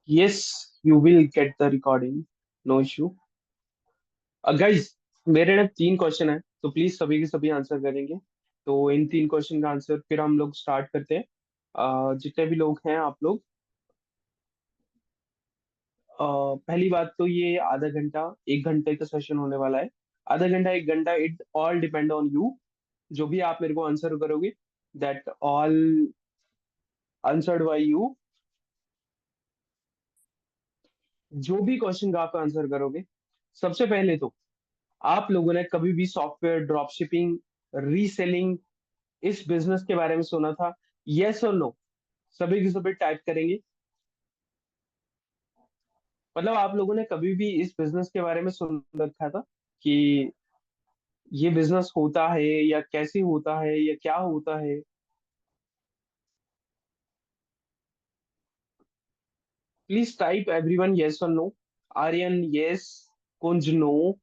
Yes, you will get the recording. No issue. Guys, मेरे ना तीन क्वेश्चन है, तो प्लीज सभी के सभी आंसर करेंगे। तो इन तीन क्वेश्चन का आंसर फिर हम लोग स्टार्ट करते हैं। जितने भी लोग हैं आप लोग, पहली बात तो ये आधा घंटा एक घंटे का सेशन होने वाला है। आधा घंटा एक घंटा, it all depend on you. जो भी आप मेरे को आंसर करोगे, that all answered bye you. जो भी क्वेश्चन का आप आंसर करोगे, सबसे पहले तो आप लोगों ने कभी भी सॉफ्टवेयर ड्रॉपशिपिंग, रीसेलिंग, इस बिजनेस के बारे में सुना था? यस और नो, सभी के सभी टाइप करेंगे। मतलब आप लोगों ने कभी भी इस बिजनेस के बारे में सुन रखा था कि ये बिजनेस होता है या कैसे होता है या क्या होता है? प्लीज टाइप एवरीवन यस और no. Aryan yes, Kunj no,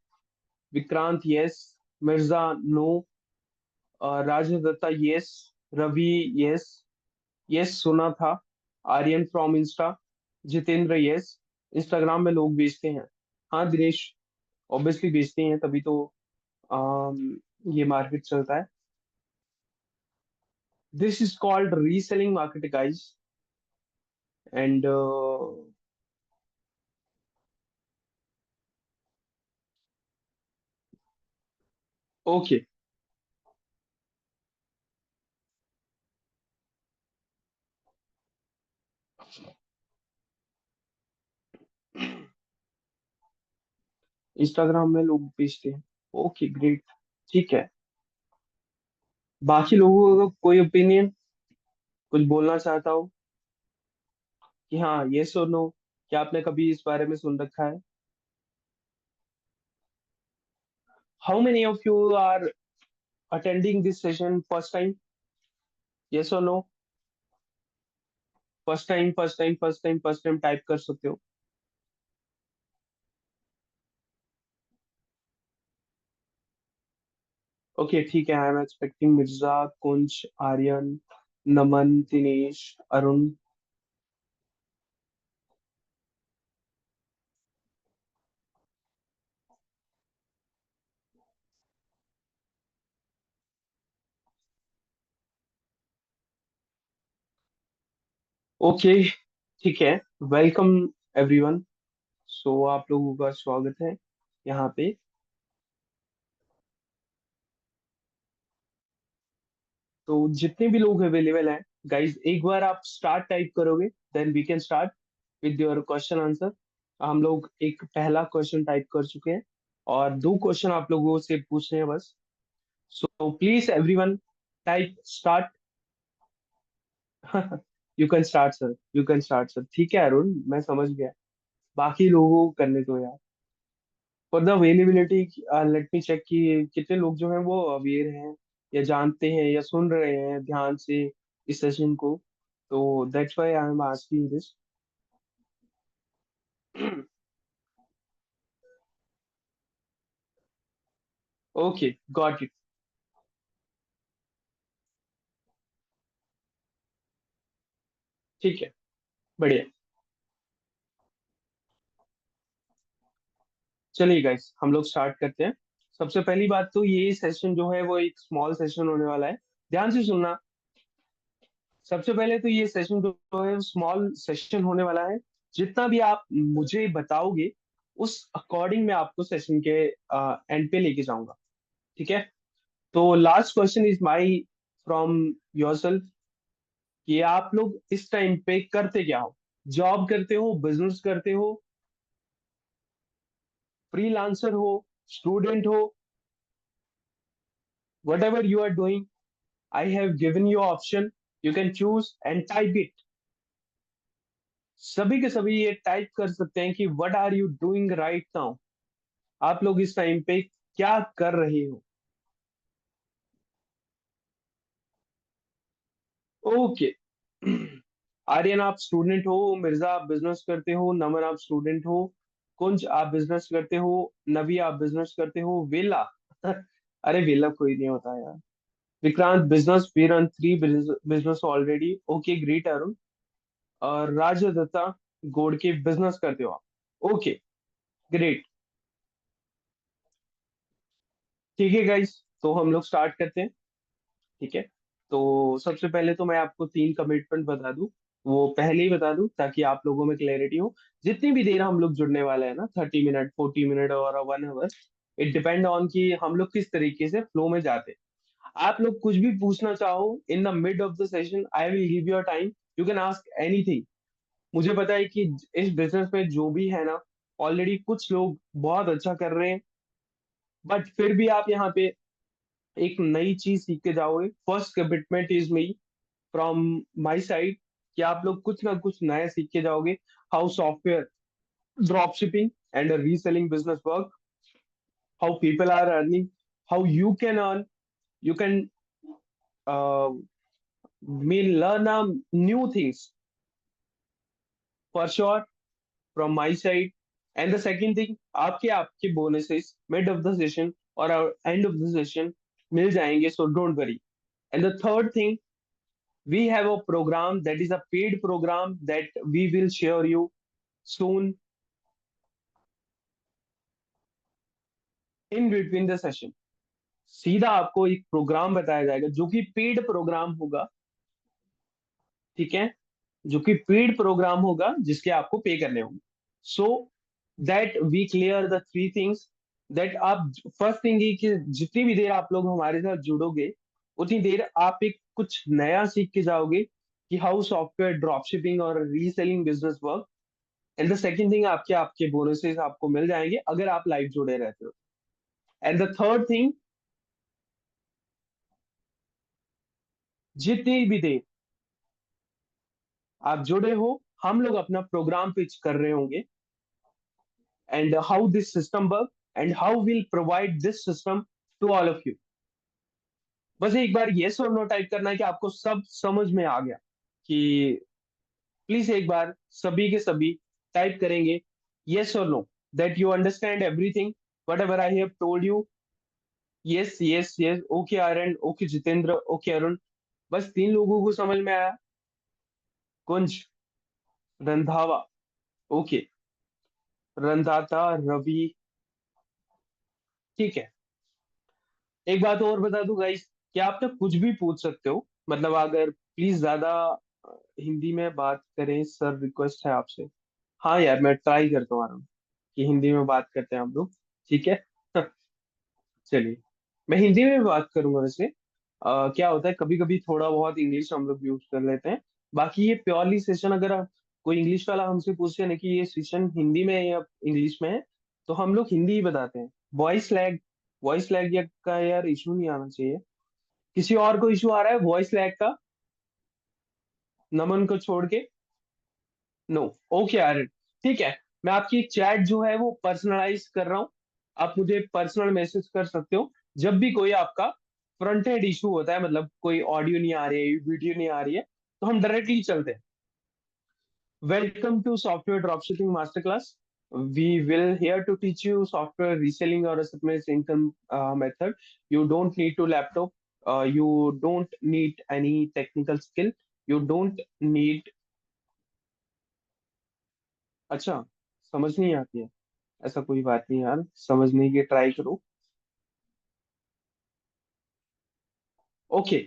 Vikrant yes, Mirza no, Rajesh Datta yes, Ravi yes, yes सुना था। Aryan from Insta, Jitendra yes. Instagram में लोग बेचते हैं। हाँ दिनेश, ऑब्वियसली बेचते हैं, तभी तो ये मार्केट चलता है। This is called reselling market guys. And okay, Instagram में लोग बेचते हैं। ओके ग्रेट, ठीक है। बाकी लोगों का कोई ओपिनियन, कुछ बोलना चाहता हो कि हाँ येस और नो, क्या आपने कभी इस बारे में सुन रखा है? How many of you are attending this session first time? Yes और no? First time, first time, first time, first time type कर सकते हो। ओके ठीक है, I am expecting Mirza, Kunj, Aryan, Naman, Dinesh, Arun. Okay ठीक है, वेलकम एवरीवन। सो आप लोगों का स्वागत है यहाँ पे। तो जितने भी लोग अवेलेबल हैं गाइस, एक बार आप स्टार्ट टाइप करोगे, then we can start with your question answer. हम लोग एक पहला क्वेश्चन टाइप कर चुके हैं और दो क्वेश्चन आप लोगों से पूछने हैं बस। So please everyone type start. You can start sir, you can start sir. ठीक है अरुण, मैं समझ गया। बाकी लोगों को करने दो यार। For the availability, let me check कि कितने लोग जो हैं वो अवेयर हैं या जानते हैं या सुन रहे हैं ध्यान से इस सेशन को। तो that's why I am asking this. Okay, got it. ठीक है, बढ़िया। चलिए गाइस, हम लोग स्टार्ट करते हैं। सबसे पहली बात तो ये सेशन जो है वो एक स्मॉल सेशन होने वाला है। ध्यान से सुनना। सबसे पहले तो ये सेशन जो है स्मॉल सेशन होने वाला है। जितना भी आप मुझे बताओगे, उस अकॉर्डिंग मैं आपको सेशन के एंड पे लेके जाऊंगा। ठीक है। तो last question is my from yourself, कि आप लोग इस टाइम पे करते क्या हो? जॉब करते हो, बिजनेस करते हो, फ्रीलांसर हो, स्टूडेंट हो, whatever you are doing, I have given you option, you can choose and type it. सभी के सभी ये टाइप कर सकते हैं कि what are you doing right now. आप लोग इस टाइम पे क्या कर रहे हो? ओके। आर्यन आप स्टूडेंट हो, मिर्जा आप बिजनेस करते हो, नमन आप स्टूडेंट हो, कुंज आप बिजनेस करते हो, नवी आप बिजनेस करते हो, वेला अरे वेला कोई नहीं होता यार। Vikrant business, we run 3 business already. Okay great Arun. और राज दत्ता, गोल्ड के बिजनेस करते हो आप। Okay, great. ठीक है गाइस, तो हम लोग स्टार्ट करते हैं। ठीक है, तो सबसे पहले तो मैं आपको 3 कमिटमेंट बता दूं, वो पहले ही बता दूं ताकि आप लोगों में क्लैरिटी हो। जितनी भी देर हम लोग जुड़ने वाले हैं ना, 30 मिनट, 40 मिनट और 1 आवर, इट डिपेंड ऑन कि हम लोग किस तरीके से फ्लो में जाते हैं। आप लोग कुछ भी पूछना चाहो in the mid of the session, I will give your time, you can ask anything. मुझे पता है कि इस बिजनेस में जो भी है ना, ऑलरेडी कुछ लोग बहुत अच्छा कर रहे हैं, बट फिर भी आप यहाँ पे एक नई चीज सीख के जाओगे। First commitment is me from my side, कि आप लोग कुछ ना कुछ नया सीख के जाओगे। How software drop shipping and reselling business work, how people are earning, how you can earn, you can mean learn new things for sure from my side. And the second thing, आपके आपके bonuses mid of the session or end of the session मिल जाएंगे, so don't worry. And the third thing, we have a program that is a paid program that we will share you soon in between the session. सीधा आपको एक programme बताया जाएगा जो कि paid programme होगा। ठीक है, जो कि पेड प्रोग्राम होगा जिसके आपको पे करने होंगे। So that we clear the 3 things, that आप फर्स्ट थिंग ये कि जितनी भी देर आप लोग हमारे साथ जुड़ोगे, उतनी देर आप एक कुछ नया सीख के जाओगे कि हाउ सॉफ्टवेयर ड्रॉप शिपिंग और reselling business work. And the second thing, आपके आपके बोनसेस आपको मिल जाएंगे अगर आप लाइव जुड़े रहते हो। एंड द थर्ड थिंग, जितनी भी देर आप जुड़े हो, हम लोग अपना प्रोग्राम पिच कर रहे होंगे, and how this system works and how we'll provide this system to all of you. बस एक बार yes और no टाइप करना है कि आपको सब समझ में आ गया। कि प्लीज एक बार सभी के सभी टाइप करेंगे yes और no, that you understand everything whatever I have told you. Yes, yes, yes, okay Aryan, okay Jitendra, okay Arun. बस 3 लोगों को समझ में आया। कुंज, रंधावा, ओके, रंधाता, रवि। ठीक है, एक बात और बता दूं गाइस, कि आप ना कुछ भी पूछ सकते हो, मतलब अगर प्लीज ज्यादा हिंदी में बात करें सर, रिक्वेस्ट है आपसे। हाँ यार, मैं ट्राई करता हूँ आराम कि हिंदी में बात करते हैं हम लोग। ठीक है। चलिए, मैं हिंदी में भी बात करूंगा वैसे। क्या होता है, कभी कभी थोड़ा बहुत इंग्लिश हम लोग यूज कर लेते हैं। बाकी ये प्योरली सेशन, अगर कोई इंग्लिश वाला हमसे पूछे ना कि ये सेशन हिंदी में है या इंग्लिश में है, तो हम लोग हिंदी ही बताते हैं। वॉइस लैग या का यार इशू नहीं आना चाहिए। किसी और को इशू आ रहा है वॉइस लैग का, नमन को छोड़ के? No, okay Aryan. ठीक है, मैं आपकी चैट जो है वो पर्सनलाइज कर रहा हूँ। आप मुझे पर्सनल मैसेज कर सकते हो जब भी कोई आपका फ्रंट एंड इशू होता है, मतलब कोई ऑडियो नहीं आ रही है, वीडियो नहीं आ रही है, तो हम डायरेक्टली चलते हैं। Welcome to software dropshipping master class. We will here to teach you software reselling or asset income method. You don't need to laptop. You don't need any technical skill. You don't need, अच्छा, समझ नहीं आती है? ऐसा कोई बात नहीं यार, समझने की ट्राई करो। Okay,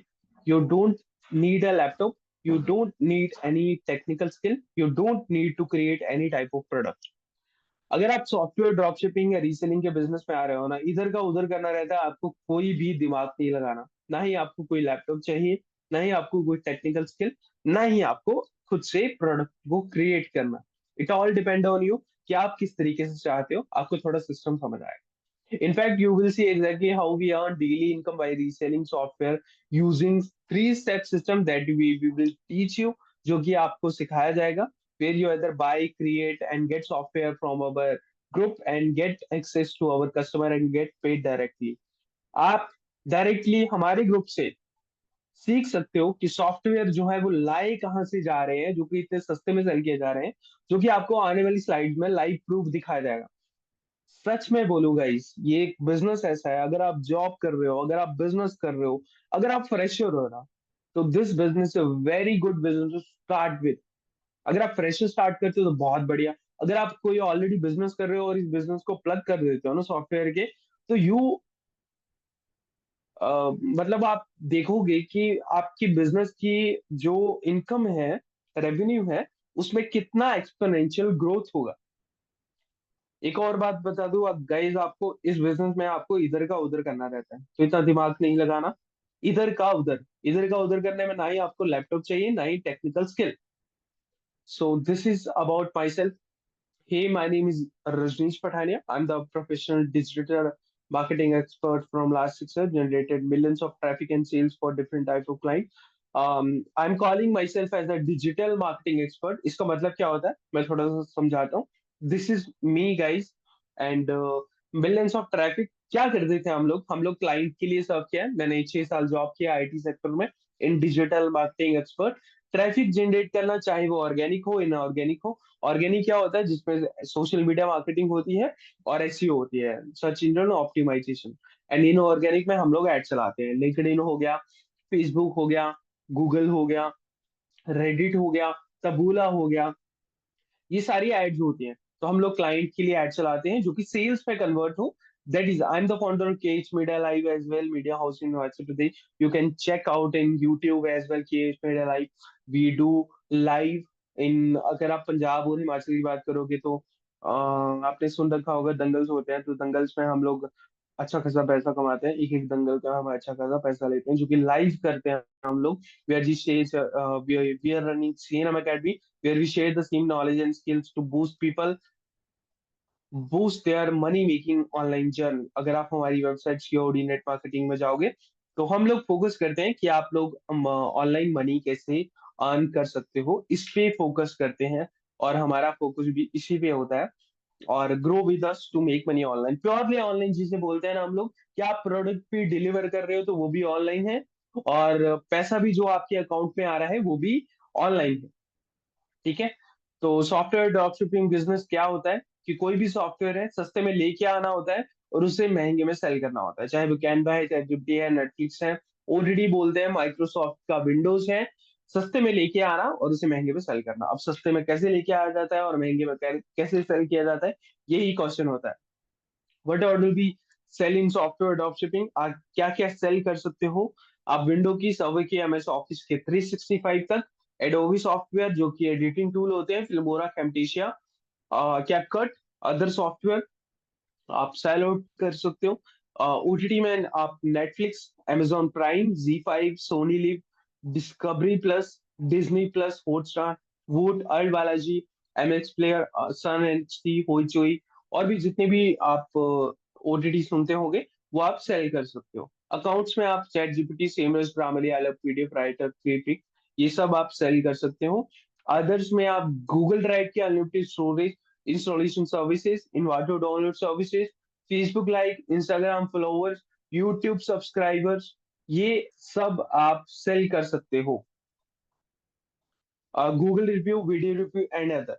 you don't need a laptop, you don't need any technical skill, you don't need to create any type of product. अगर आप सॉफ्टवेयर ड्रॉप शिपिंग या रीसेलिंग के बिजनेस में आ रहे हो ना, इधर का उधर करना रहता है, आपको कोई भी दिमाग नहीं लगाना। ना ही आपको कोई लैपटॉप चाहिए, ना ही आपको कोई टेक्निकल स्किल, ना ही आपको खुद से प्रोडक्ट को क्रिएट करना। It all depend on you कि आप किस तरीके से चाहते हो। आपको थोड़ा सिस्टम समझ आएगा। In fact, you will see exactly how we earn daily income by reselling software using 3-step system that we will teach you, जो कि आपको सिखाया जाएगा, where you either buy, create and get software from our group and get access to our customer and get paid directly. आप directly हमारे group से सीख सकते हो कि सॉफ्टवेयर जो है वो लाए कहाँ से जा रहे हैं, जो कि इतने सस्ते में सेल किए जा रहे हैं, जो कि आपको आने वाली स्लाइड में लाइव प्रूफ दिखाया जाएगा। सच में बोलूंगा इस, ये एक बिजनेस ऐसा है, अगर आप जॉब कर रहे हो, अगर आप बिजनेस कर रहे हो, अगर आप फ्रेशर हो ना, तो this business very good business to start with. अगर आप फ्रेश स्टार्ट करते हो तो बहुत बढ़िया। अगर आप कोई ऑलरेडी बिजनेस कर रहे हो और इस बिजनेस को प्लग कर देते हो ना सॉफ्टवेयर के, तो मतलब आप देखोगे कि आपकी बिजनेस की जो इनकम है, रेवेन्यू है, उसमें कितना एक्सपोनेंशियल ग्रोथ होगा। एक और बात बता दूं, अब गाइस आपको इस बिजनेस में आपको इधर का उधर करना रहता है, तो इतना दिमाग नहीं लगाना। इधर का उधर करने में ना ही आपको लैपटॉप चाहिए, ना ही technical skill. So this is about myself. Hey, my name is Rajneesh Pathania. I'm the professional digital marketing expert from last 6 years, generated millions of traffic and sales for different type of client. I'm calling myself as a digital marketing expert. इसका मतलब क्या होता है, मैं थोड़ा सा समझाता हूँ। This is me, guys, and millions of traffic। क्या करते थे हम लोग क्लाइंट के लिए सर्व किया है। मैंने 6 साल जॉब किया आईटी सेक्टर में इन digital marketing expert. Traffic generate करना, चाहे वो ऑर्गेनिक हो इनऑर्गेनिक हो। ऑर्गेनिक क्या होता है, जिसमें सोशल मीडिया मार्केटिंग होती है और एसईओ होती है, search engine optimisation. And inorganic में हम लोग ऐड चलाते हैं, लिंक्डइन हो गया, फेसबुक हो गया, गूगल हो गया, रेडिट हो गया, तबूला हो गया। ये सारी एड्स होती हैं। तो हम लोग क्लाइंट के लिए एड चलाते हैं जो कि सेल्स में कन्वर्ट हो। That is I am the founder of KH media live as well, media house in Himachal Pradesh. You can check out in YouTube as well, KH media live. We do live in, अगर आप पंजाब और हिमाचल की बात करोगे तो आपने सुन रखा होगा दंगल्स होते हैं, तो दंगल्स में हम लोग अच्छा खासा पैसा कमाते हैं। एक एक दंगल का हम अच्छा खासा पैसा लेते हैं, जो कि लाइव करते हैं हम लोग। वी आर जी we are running CNM academy, where we share the same knowledge and skills to boost their money making online journey। अगर आप हमारी वेबसाइट सीओडी नेट मार्केटिंग में जाओगे, तो हम लोग फोकस करते हैं कि आप लोग ऑनलाइन मनी कैसे अर्न कर सकते हो, इस पे फोकस करते हैं। और हमारा फोकस भी इसी पे होता है। और grow with us to make money online, purely online जिसे बोलते हैं ना हम लोग, कि आप प्रोडक्ट भी डिलीवर कर रहे हो तो वो भी ऑनलाइन है, और पैसा भी जो आपके अकाउंट में आ रहा है वो भी ऑनलाइन है। ठीक है। तो सॉफ्टवेयर ड्रॉपशिपिंग बिजनेस क्या होता है, कि कोई भी सॉफ्टवेयर है सस्ते में लेके आना होता है और उसे महंगे में सेल करना होता है। चाहे वो कैनवा है, चाहे जिप्टी है, नेटफ्लिक्स है, ओडीडी बोलते हैं, माइक्रोसॉफ्ट का विंडोज है। सस्ते में लेके आना और उसे महंगे में सेल करना। अब सस्ते में कैसे लेके आया जाता है और महंगे में कैसे सेल किया जाता है, यही क्वेश्चन होता है। What are will be sell in software dropshipping, आप क्या क्या सेल कर सकते हो। आप विंडो की, सर्वे की, एमएस ऑफिस के 365 तक, एडोबी सॉफ्टवेयर जो कि एडिटिंग टूल होते हैं, Filmora, Camtasia, CapCut, other software आप सेल आउट कर सकते हो। ओटीटी में आप Netflix, amazon Prime, Zee five, Sony Liv, Discovery plus, Disney plus, Hotstar, Voot, ALT Balaji, MX Player, Sun HD, Hoichoi, और भी जितने भी आप ओटीटी सुनते होंगे, वो आप सेल कर सकते हो। अकाउंट्स में आप chat GPT, Semrush, Grammarly, I love PDF writer, Creatic, ये सब आप सेल कर सकते हो। अदर्स में आप गूगल ड्राइव के unlimited storage, installation services, Envato download services, Facebook like, Instagram followers, YouTube subscribers, ये सब आप सेल कर सकते हो। Google review, video review and other,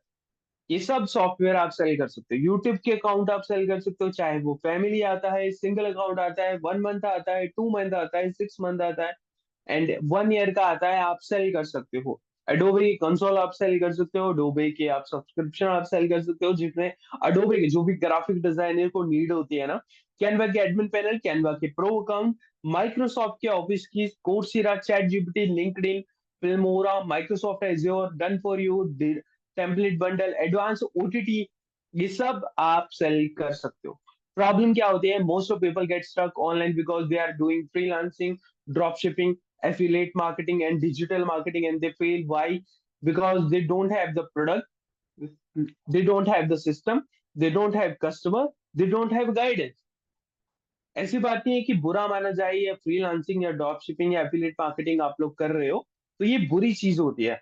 ये सब सॉफ्टवेयर आप सेल कर सकते हो। यूट्यूब के अकाउंट आप सेल कर सकते हो, चाहे वो फैमिली आता है, सिंगल अकाउंट आता है, 1 मंथ आता है, 2 मंथ आता है, 6 मंथ आता है, एंड 1 ईयर का आता है, आप सेल कर सकते हो। अडोबे कंसोल आप सेल कर सकते हो, अडोबे के आप सब्सक्रिप्शन आप सेल कर सकते हो, जिसमें अडोबे के जो भी ग्राफिक डिजाइनर को नीड होती है ना, कैनवा के एडमिन पैनल, कैनवा के प्रो अकाउंट, माइक्रोसॉफ्ट के ऑफिस की, Coursera, chat GPT, LinkedIn, Filmora, Microsoft azure, done for you, template bundle, advance OTT, ये सब आप सेल कर सकते हो। प्रॉब्लम क्या होती है, most of people get stuck online because they are doing freelancing, drop shipping, affiliate marketing and digital marketing, and they fail. Why? Because they don't have the product, they don't have the system, they don't have customer, they don't have guidance। ऐसी बात नहीं है कि बुरा माना जाए, या freelancing या ड्रॉप शिपिंग या एफिलिएट मार्केटिंग आप लोग कर रहे हो तो ये बुरी चीज होती है।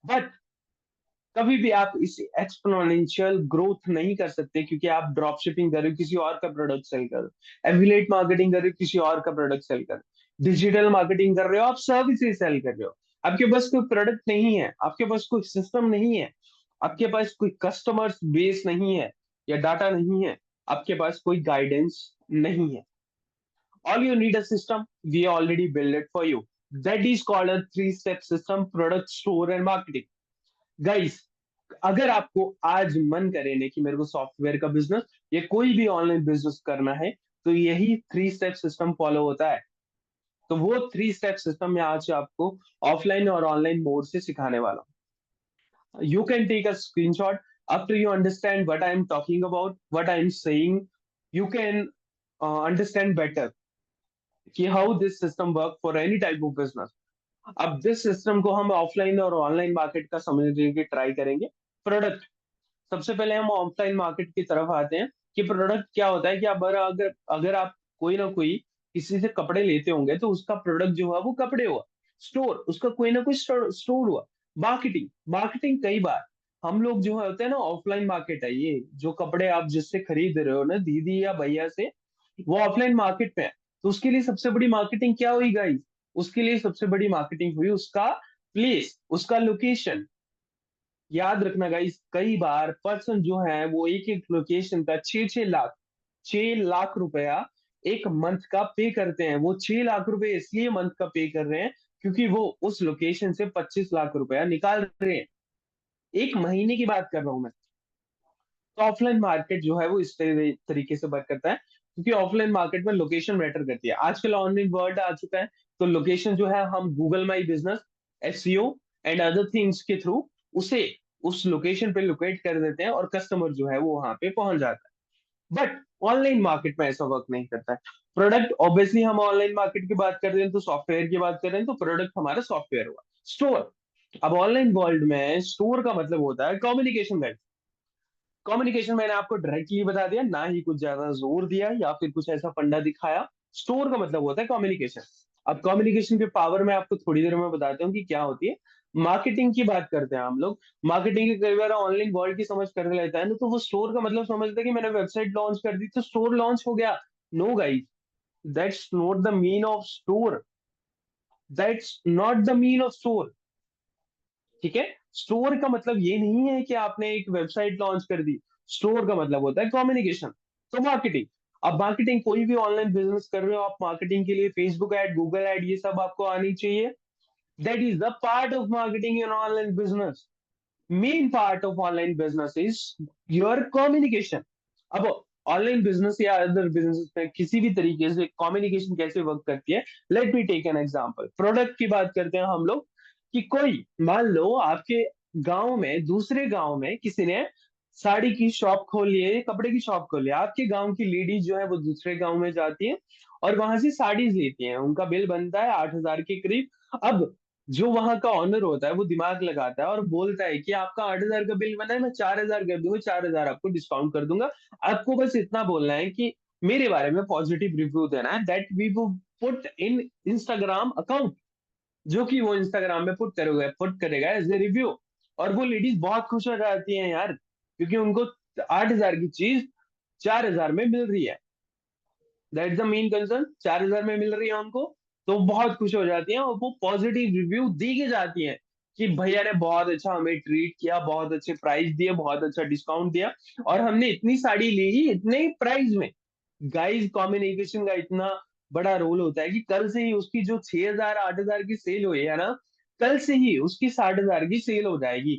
बट कभी भी आप इस एक्सपोनेंशियल ग्रोथ नहीं कर सकते, क्योंकि आप ड्रॉप शिपिंग कर रहे हो, किसी और का प्रोडक्ट सेल कर रहे हो, एफिलिएट मार्केटिंग कर रहे हो, किसी और का प्रोडक्ट सेल कर रहे हो, डिजिटल मार्केटिंग कर रहे हो, आप सर्विसेज सेल कर रहे हो। आपके पास कोई प्रोडक्ट नहीं है, आपके पास कोई सिस्टम नहीं है, आपके पास कोई कस्टमर बेस नहीं है, या डाटा नहीं है, आपके पास कोई गाइडेंस नहीं है। All you need a system. We already built it for you. That is called a three-step system: product, store, and marketing. Guys, अगर आपको आज मन करे ना कि मेरे को सॉफ्टवेयर का बिजनेस या कोई भी ऑनलाइन बिजनेस करना है, तो यही 3 स्टेप सिस्टम फॉलो होता है। तो वो 3 स्टेप सिस्टम मैं आज आपको ऑफलाइन और ऑनलाइन मोड से सिखाने वाला हूँ। You can take a screenshot after you understand what I am talking about, what I am saying. You can understand better कि how this system work for any type of business. अब जिस system को हम offline और online market का समझने की try करेंगे। प्रोडक्ट, सबसे पहले हम ऑफलाइन मार्केट की तरफ आते हैं कि प्रोडक्ट क्या होता है कि अब अगर अगर आप कोई ना कोई किसी से कपड़े लेते होंगे तो उसका प्रोडक्ट जो है वो कपड़े हुआ। स्टोर, उसका कोई ना कोई स्टोर हुआ। मार्केटिंग, मार्केटिंग कई बार हम लोग जो है होते हैं ना, ऑफलाइन मार्केट है ये। जो कपड़े आप जिससे खरीद रहे हो ना, दीदी या भैया से, वो ऑफलाइन मार्केट में है। तो उसके लिए सबसे बड़ी मार्केटिंग क्या हुई गाइस? उसके लिए सबसे बड़ी मार्केटिंग हुई उसका प्लेस, उसका लोकेशन। याद रखना गाइस, कई बार पर्सन जो है वो एक एक लोकेशन का 6-6 लाख, 6 लाख रुपया एक मंथ का पे करते हैं। वो 6 लाख रुपए इसलिए मंथ का पे कर रहे हैं क्योंकि वो उस लोकेशन से 25 लाख रुपया निकाल रहे हैं। एक महीने की बात कर रहा हूं मैं। तो ऑफलाइन मार्केट जो है वो इस तरीके से वर्क करता है, क्योंकि ऑफलाइन मार्केट में लोकेशन मैटर करती है। आजकल ऑनलाइन वर्ल्ड आ चुका है, तो लोकेशन जो है हम Google my business, SEO and other things के थ्रू उसे उस लोकेशन पे लोकेट कर देते हैं और कस्टमर जो है वो वहां पे पहुंच जाता है। बट ऑनलाइन मार्केट में ऐसा वर्क नहीं करता है। प्रोडक्ट, ऑब्वियसली हम ऑनलाइन मार्केट की बात कर रहे हैं तो सॉफ्टवेयर की बात कर रहे हैं, तो प्रोडक्ट हमारा सॉफ्टवेयर हुआ। स्टोर, अब ऑनलाइन वर्ल्ड में स्टोर का मतलब होता है कम्युनिकेशन। कम्युनिकेशन मैंने आपको डायरेक्टली बता दिया, ना ही कुछ ज्यादा जोर दिया या फिर कुछ ऐसा फंडा दिखाया। स्टोर का मतलब होता है कम्युनिकेशन। अब कम्युनिकेशन के पावर मैं आपको थोड़ी देर में बताता हूँ कि क्या होती है। मार्केटिंग की बात करते हैं हम लोग। मार्केटिंग की कई बार ऑनलाइन वर्ल्ड की समझ कर लेता है ना, तो वो स्टोर का मतलब समझता है कि मैंने वेबसाइट लॉन्च कर दी तो स्टोर लॉन्च हो गया। No guys, that's not the mean of store. That's not the mean of store. ठीक है। स्टोर का मतलब ये नहीं है कि आपने एक वेबसाइट लॉन्च कर दी। स्टोर का मतलब होता है कम्युनिकेशन। तो मार्केटिंग, अब मार्केटिंग कोई भी ऑनलाइन बिजनेस कर रहे हो आप, मार्केटिंग के लिए फेसबुक ऐड, गूगल ऐड, ये सब आपको आनी चाहिए। That is the part of marketing in online business. Main part of online business is your communication. अब ऑनलाइन बिजनेस या अदर बिजनेस में किसी भी तरीके से कम्युनिकेशन कैसे वर्क करती है, let me take an example. Product की बात करते हैं हम लोग कि कोई, मान लो आपके गांव में, दूसरे गांव में किसी ने साड़ी की शॉप खोली है, कपड़े की शॉप खोली है। आपके गांव की लेडीज जो है वो दूसरे गांव में जाती है और वहां से साड़ीज लेती हैं। उनका बिल बनता है 8,000 के करीब। अब जो वहां का ऑनर होता है वो दिमाग लगाता है और बोलता है कि आपका 8,000 का बिल बना है, मैं 4,000 कर दूंगा, 4,000 आपको डिस्काउंट कर दूंगा। आपको बस इतना बोलना है कि मेरे बारे में पॉजिटिव रिव्यू देना है, दैट वी वो पुट इन इंस्टाग्राम अकाउंट, जो कि वो इंस्टाग्राम में पुट करेगा एज ए रिव्यू। और वो लेडीज बहुत खुश हो जाती हैं यार, क्योंकि उनको 8,000 की चीज 4,000 में मिल रही है। दैट द मेन कंसर्न, 4,000 में मिल रही है उनको, तो बहुत खुश हो जाती हैं और वो पॉजिटिव रिव्यू दी के जाती हैं कि भैया ने बहुत अच्छा हमें ट्रीट किया, बहुत अच्छे प्राइस दिए, बहुत अच्छा डिस्काउंट दिया और हमने इतनी साड़ी ली ही इतने ही प्राइस में। गाइस, कम्युनिकेशन का इतना बड़ा रोल होता है कि कल से ही उसकी जो 6,000 8,000 की सेल हुई है ना, कल से ही उसकी 60,000 की सेल हो जाएगी।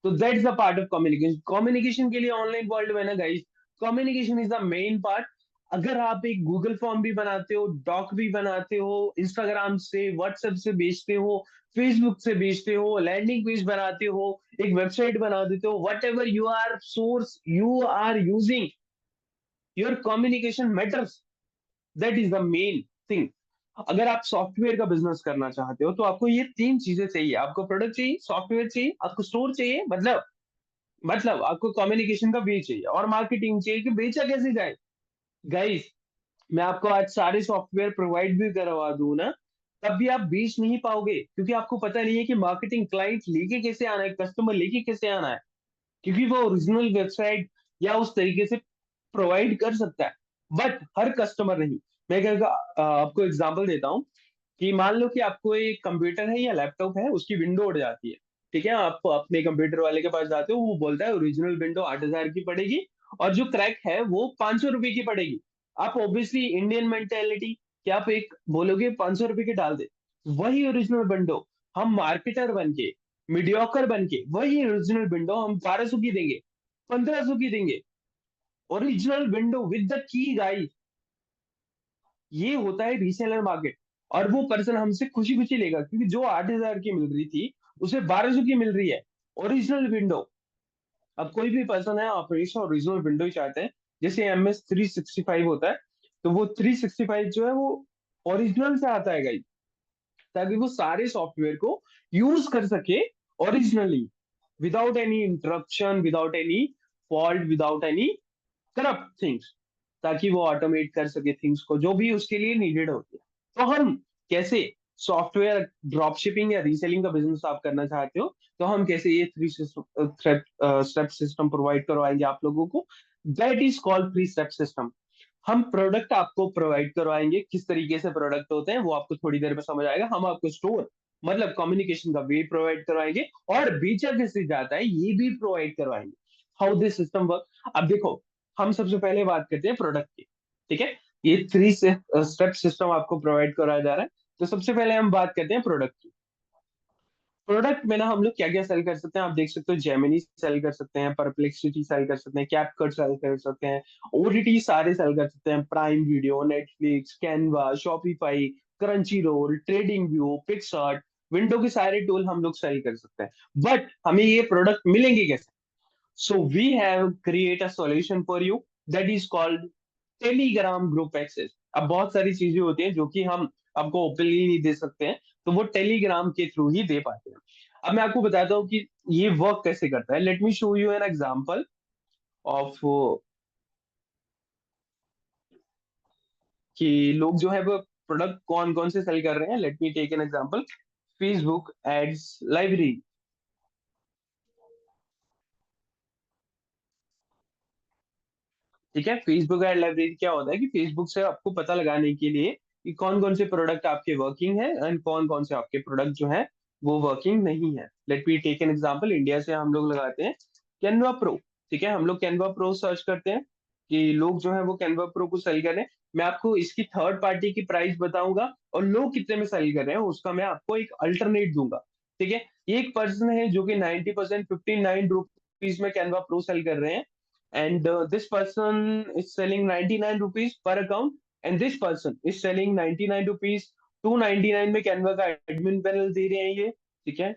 तो that's the part of communication. Communication के लिए ऑनलाइन वर्ल्ड में ना guys, communication is the main part. अगर आप एक गूगल फॉर्म भी बनाते हो, डॉक भी बनाते हो, इंस्टाग्राम से, व्हाट्सएप से बेचते हो, फेसबुक से बेचते हो, लैंडिंग पेज बनाते हो, एक वेबसाइट बना देते हो, whatever you are source you are using, your communication matters. That is the main thing. अगर आप सॉफ्टवेयर का बिजनेस करना चाहते हो तो आपको ये 3 चीजें चाहिए। आपको प्रोडक्ट चाहिए, सॉफ्टवेयर चाहिए, आपको स्टोर चाहिए, मतलब आपको कम्युनिकेशन का वे चाहिए और मार्केटिंग चाहिए कि बेचा कैसे जाए। गाइस, मैं आपको आज सारे सॉफ्टवेयर प्रोवाइड भी करवा दूं ना, तब भी आप बेच नहीं पाओगे, क्योंकि आपको पता नहीं है कि मार्केटिंग क्लाइंट लेके कैसे आना है, कस्टमर लेके कैसे आना है। क्योंकि वो ओरिजिनल वेबसाइट या उस तरीके से प्रोवाइड कर सकता है, बट हर कस्टमर नहीं। मैं आपको एग्जांपल देता हूँ कि मान लो कि आपको एक कंप्यूटर है या लैपटॉप है, उसकी विंडो उड़ जाती है। ठीक है, आप अपने कंप्यूटर वाले के पास जाते हो, वो बोलता है ओरिजिनल विंडो 8,000 की पड़ेगी और जो क्रैक है वो 500 रुपए की पड़ेगी। आप ऑब्वियसली इंडियन मेंटेलिटी, कि आप एक बोलोगे 500 रुपए की डाल दे। वही ओरिजिनल विंडो हम मार्केटर बन के मीडियोकर बन के वही ओरिजिनल विंडो हम 1200 की देंगे, 1500 की देंगे, original window with the key guys. ये होता है रीसेलर मार्केट। और वो पर्सन हमसे खुशी खुशी लेगा, क्योंकि जो 8,000 की मिल रही थी उसे 1200 की मिल रही है, ओरिजिनल विंडो। अब कोई भी पर्सन है आप हमेशा ओरिजिनल विंडो ही चाहते हैं। जैसे MS 365 होता है, तो वो 365 जो है वो ओरिजिनल से आता है गाइस, ताकि वो सारे सॉफ्टवेयर को यूज कर सके originally, without any interruption, without any fault, without any corrupt things, ताकि वो ऑटोमेट कर सके थिंग्स को जो भी उसके लिए नीडेड होती है। तो हम कैसे सॉफ्टवेयर ड्रॉप शिपिंग या रीसेलिंग का बिजनेस आप करना चाहते हो, तो हम कैसे ये थ्री स्टेप सिस्टम प्रोवाइड करवाएंगे आप लोगों को। That is called 3 step system. हम प्रोडक्ट आपको प्रोवाइड करवाएंगे, किस तरीके से प्रोडक्ट होते हैं वो आपको थोड़ी देर में समझ आएगा। हम आपको स्टोर मतलब कम्युनिकेशन का वे प्रोवाइड करवाएंगे, और बेचा किससे जाता है ये भी प्रोवाइड करवाएंगे। हाउ दिस सिस्टम वर्क, अब देखो, हम सबसे पहले बात करते हैं प्रोडक्ट की। ठीक है, ये 3 स्टेप सिस्टम आपको प्रोवाइड कराया जा रहा है। तो सबसे पहले हम बात करते हैं प्रोडक्ट की। प्रोडक्ट में ना हम लोग क्या क्या सेल कर सकते हैं, आप देख सकते हो, जेमिनी सेल कर सकते हैं, परप्लेक्सिटी सेल कर सकते हैं, कैपकट सेल कर सकते हैं, ओटीटी सारे सेल कर सकते हैं, Prime Video, Netflix, Canva, Shopify, Crunchyroll, TradingView, PicsArt, window के सारे टूल हम लोग सेल कर सकते हैं। बट हमें ये प्रोडक्ट मिलेंगे कैसे? So we have create a solution for you that is called Telegram group access. अब बहुत सारी चीजें होती हैं जो कि हम आपको ओपनली नहीं दे सकते हैं, तो वो टेलीग्राम के थ्रू ही दे पाते हैं। अब मैं आपको बताता हूँ कि ये वर्क कैसे करता है। Let me show you N example of कि लोग जो है वो प्रोडक्ट कौन कौन से सेल कर रहे हैं। Let me take an example, Facebook ads library. ठीक है, फेसबुक एड लाइब्रेरी क्या होता है कि फेसबुक से आपको पता लगाने के लिए कि कौन कौन से प्रोडक्ट आपके वर्किंग है एंड कौन कौन से आपके प्रोडक्ट जो है वो वर्किंग नहीं है। Let me take an example, India से हम लोग लगाते हैं कैनवा प्रो। ठीक है, हम लोग कैनवा प्रो सर्च करते हैं कि लोग जो है वो कैनवा प्रो को सेल कर रहे हैं। मैं आपको इसकी थर्ड पार्टी की प्राइस बताऊंगा और लोग कितने में सेल कर रहे हैं उसका मैं आपको एक अल्टरनेट दूंगा। ठीक है, एक पर्सन है जो कि 90% 59 रुपीज में कैनवा प्रो सेल कर रहे हैं, and this person is selling 99 rupees per account, and this person is selling 99 rupees 299 में कैनवा का एडमिन पैनल दे रहे हैं ये। ठीक है,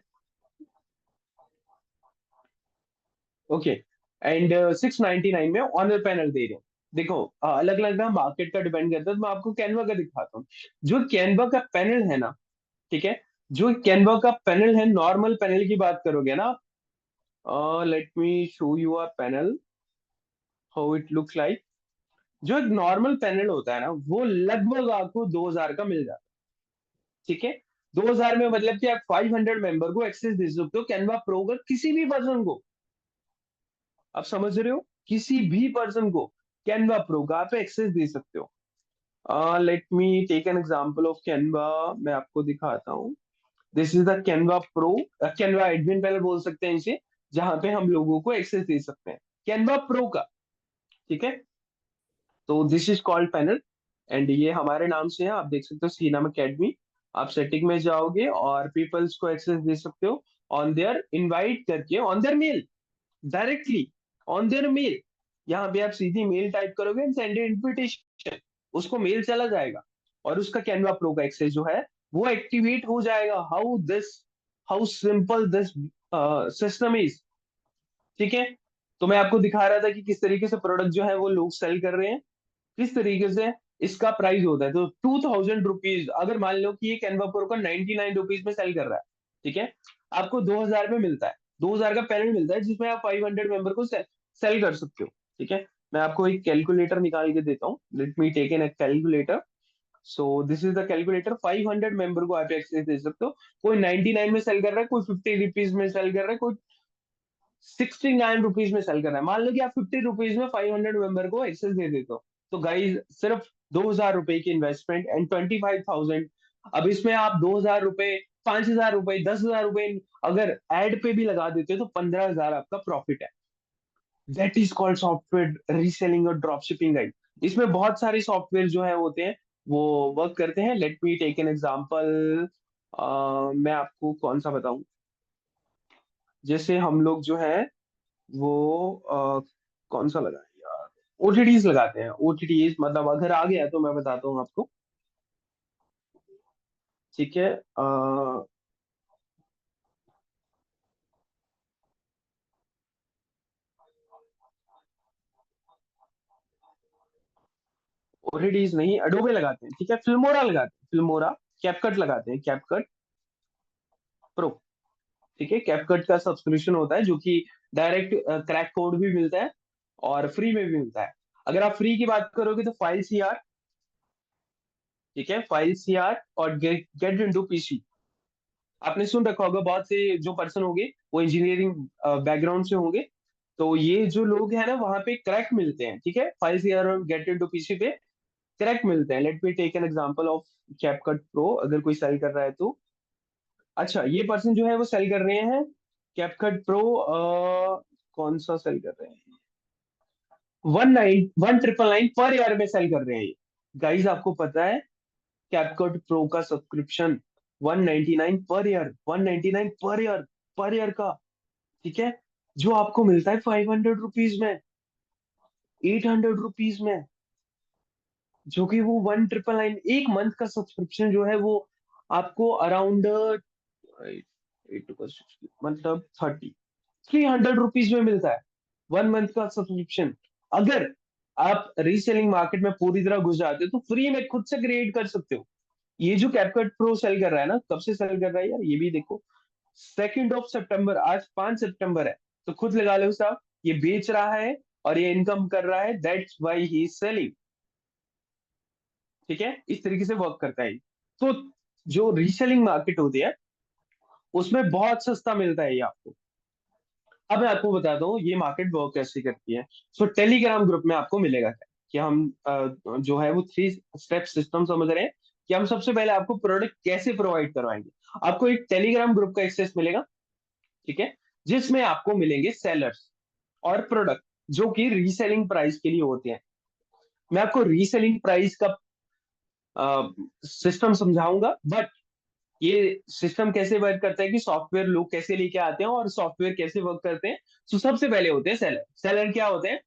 ओके, एंड 699 में ऑनर पैनल दे रहे हैं। देखो, अलग अलग ना मार्केट का डिपेंड करता है, तो मैं आपको कैनवा का दिखाता हूँ। जो कैनवा का पैनल है ना, ठीक है, जो कैनवा का पैनल है, नॉर्मल पैनल की बात करोगे ना, late me show you a panel how it looks like. जो एक नॉर्मल पैनल होता है ना, वो लगभग आपको 2,000 का मिल जाता है। ठीक है, 2,000 में मतलब कि आप 500 मेंबर को एक्सेस दे सकते हो कैनवा प्रो का, किसी भी पर्सन को। आप समझ रहे हो, किसी भी पर्सन को कैनवा प्रो का आप एक्सेस दे सकते हो। Let me take an example of Canva, मैं आपको दिखाता हूँ। This is the Canva pro, Canva admin panel बोल सकते हैं इसे, जहां पे हम लोगों को एक्सेस दे सकते हैं कैनवा प्रो का। ठीक है, तो this is called panel, and ये हमारे नाम से है, आप देख सकते हो सीनाम अकेडमी। आप सेटिंग में जाओगे और पीपल्स को एक्सेस दे सकते हो ऑन देयर इनवाइट करके, on their mail, directly on their mail. यहाँ पे आप सीधी मेल टाइप करोगे एंड सेंड इनविटेशन, उसको मेल चला जाएगा और उसका कैनवा प्रो का एक्सेस जो है वो एक्टिवेट हो जाएगा। How simple this system is. ठीक है, तो मैं आपको दिखा रहा था कि किस तरीके से प्रोडक्ट जो है वो लोग सेल कर रहे हैं, किस तरीके से इसका प्राइस होता है। तो 2,000 रुपीज, अगर मान लो कि ये कैनवा प्रो का 99 रुपीज में सेल कर रहा है, ठीक है, आपको 2,000 में मिलता है, 2,000 का पैनल मिलता है जिसमें आप 500 मेंबर को सेल कर सकते हो। ठीक है, मैं आपको एक कैलकुलेटर निकाल के देता हूँ। Let me take an calculator. So this is the calculator. 500 member को आप एक्सेस दे सकते हो। कोई 99 में सेल कर रहा है, कोई 50 रुपीज में सेल कर रहा है, कोई 69 रुपीज में सेल कर रहा है। मान लो कि आप 50 रुपीज में 500 मेंबर को एक्सेस दे देते हो, तो गाइज सिर्फ 2,000 रुपए की इन्वेस्टमेंट एंड 25,000। अब इसमें आप 2,000 रुपए, 5,000 रुपए, 10,000 रुपए अगर एड पे भी लगा देते हो तो 15,000 आपका प्रॉफिट है। That is called software reselling और ड्रॉप शिपिंग गाइड। इसमें बहुत सारे सॉफ्टवेयर जो है होते हैं वो वर्क करते हैं। Let me take an example, मैं आपको कौन सा बताऊं। जैसे हम लोग जो है वो कौन सा लगाए यार, ओटीटीज लगाते हैं। ओटीटीज मतलब अगर आ गया तो मैं बताता हूँ आपको। ठीक है। ओटीटीज नहीं, अडोबे लगाते हैं। ठीक है, फिल्मोरा लगाते हैं, फिल्मोरा। कैपकट लगाते हैं, कैपकट प्रो। ठीक है, कैपकट का सब्सक्रिप्शन होता है जो कि डायरेक्ट क्रैक कोड भी मिलता है और फ्री में भी मिलता है। अगर आप फ्री की बात करोगे तो फाइल सीआर। ठीक है, फाइल सीआर और गेट गेट इनटू पीसी। आपने सुन रखा होगा, बहुत से जो पर्सन होंगे वो इंजीनियरिंग बैकग्राउंड से होंगे। तो ये जो लोग हैं ना, वहां पे क्रैक मिलते हैं। ठीक है, फाइल सीआर और गेट इनटू पीसी पे क्रैक मिलते हैं। Let me take an example of CapCut pro, अगर कोई सेल कर रहा है तो। अच्छा, ये पर्सन जो है वो सेल कर रहे हैं कैपकट प्रो। कौन सा सेल कर रहे हैं? 19 पर ईयर में सेल कर रहे हैं ये। गाइस, आपको पता है कैपकट प्रो का subscription 199 per year, 199 per year का। ठीक है, जो आपको मिलता है 500 रुपीज में, 800 रुपीज में। जो कि वो 1999 एक मंथ का सब्सक्रिप्शन जो है वो आपको अराउंड 8 मतलब 300 रुपीज में मिलता है, 1 मंथ का सब्सक्रिप्शन। अगर आप रीसेलिंग मार्केट में पूरी तरह घुस जाते हो तो फ्री में खुद से क्रिएट कर सकते हो। ये जो कैपकट प्रो सेल कर रहा है ना, कब से सेल कर रहा है यार, ये भी देखो। 2 सितंबर, आज 5 सितंबर है। तो खुद लगा लो साहब, ये बेच रहा है और ये इनकम कर रहा है, that's why he is selling. ठीक है, इस तरीके से वर्क करता है। तो जो रीसेलिंग मार्केट होती है उसमें बहुत सस्ता मिलता है ये आपको। अब मैं आपको बताता हूँ ये मार्केट वर्क कैसे करती है। सो टेलीग्राम ग्रुप में आपको मिलेगा क्या कि हम जो है वो 3 स्टेप सिस्टम समझ रहे हैं कि हम सबसे पहले आपको प्रोडक्ट कैसे प्रोवाइड करवाएंगे। आपको एक टेलीग्राम ग्रुप का एक्सेस मिलेगा। ठीक है, जिसमें आपको मिलेंगे सेलर्स और प्रोडक्ट जो कि रीसेलिंग प्राइस के लिए होते हैं। मैं आपको रीसेलिंग प्राइस का सिस्टम समझाऊंगा, बट ये सिस्टम कैसे वर्क करता है कि सॉफ्टवेयर लोग कैसे लेके आते हैं और सॉफ्टवेयर कैसे वर्क करते हैं। तो सबसे पहले होते हैं सेलर। सेलर क्या होते हैं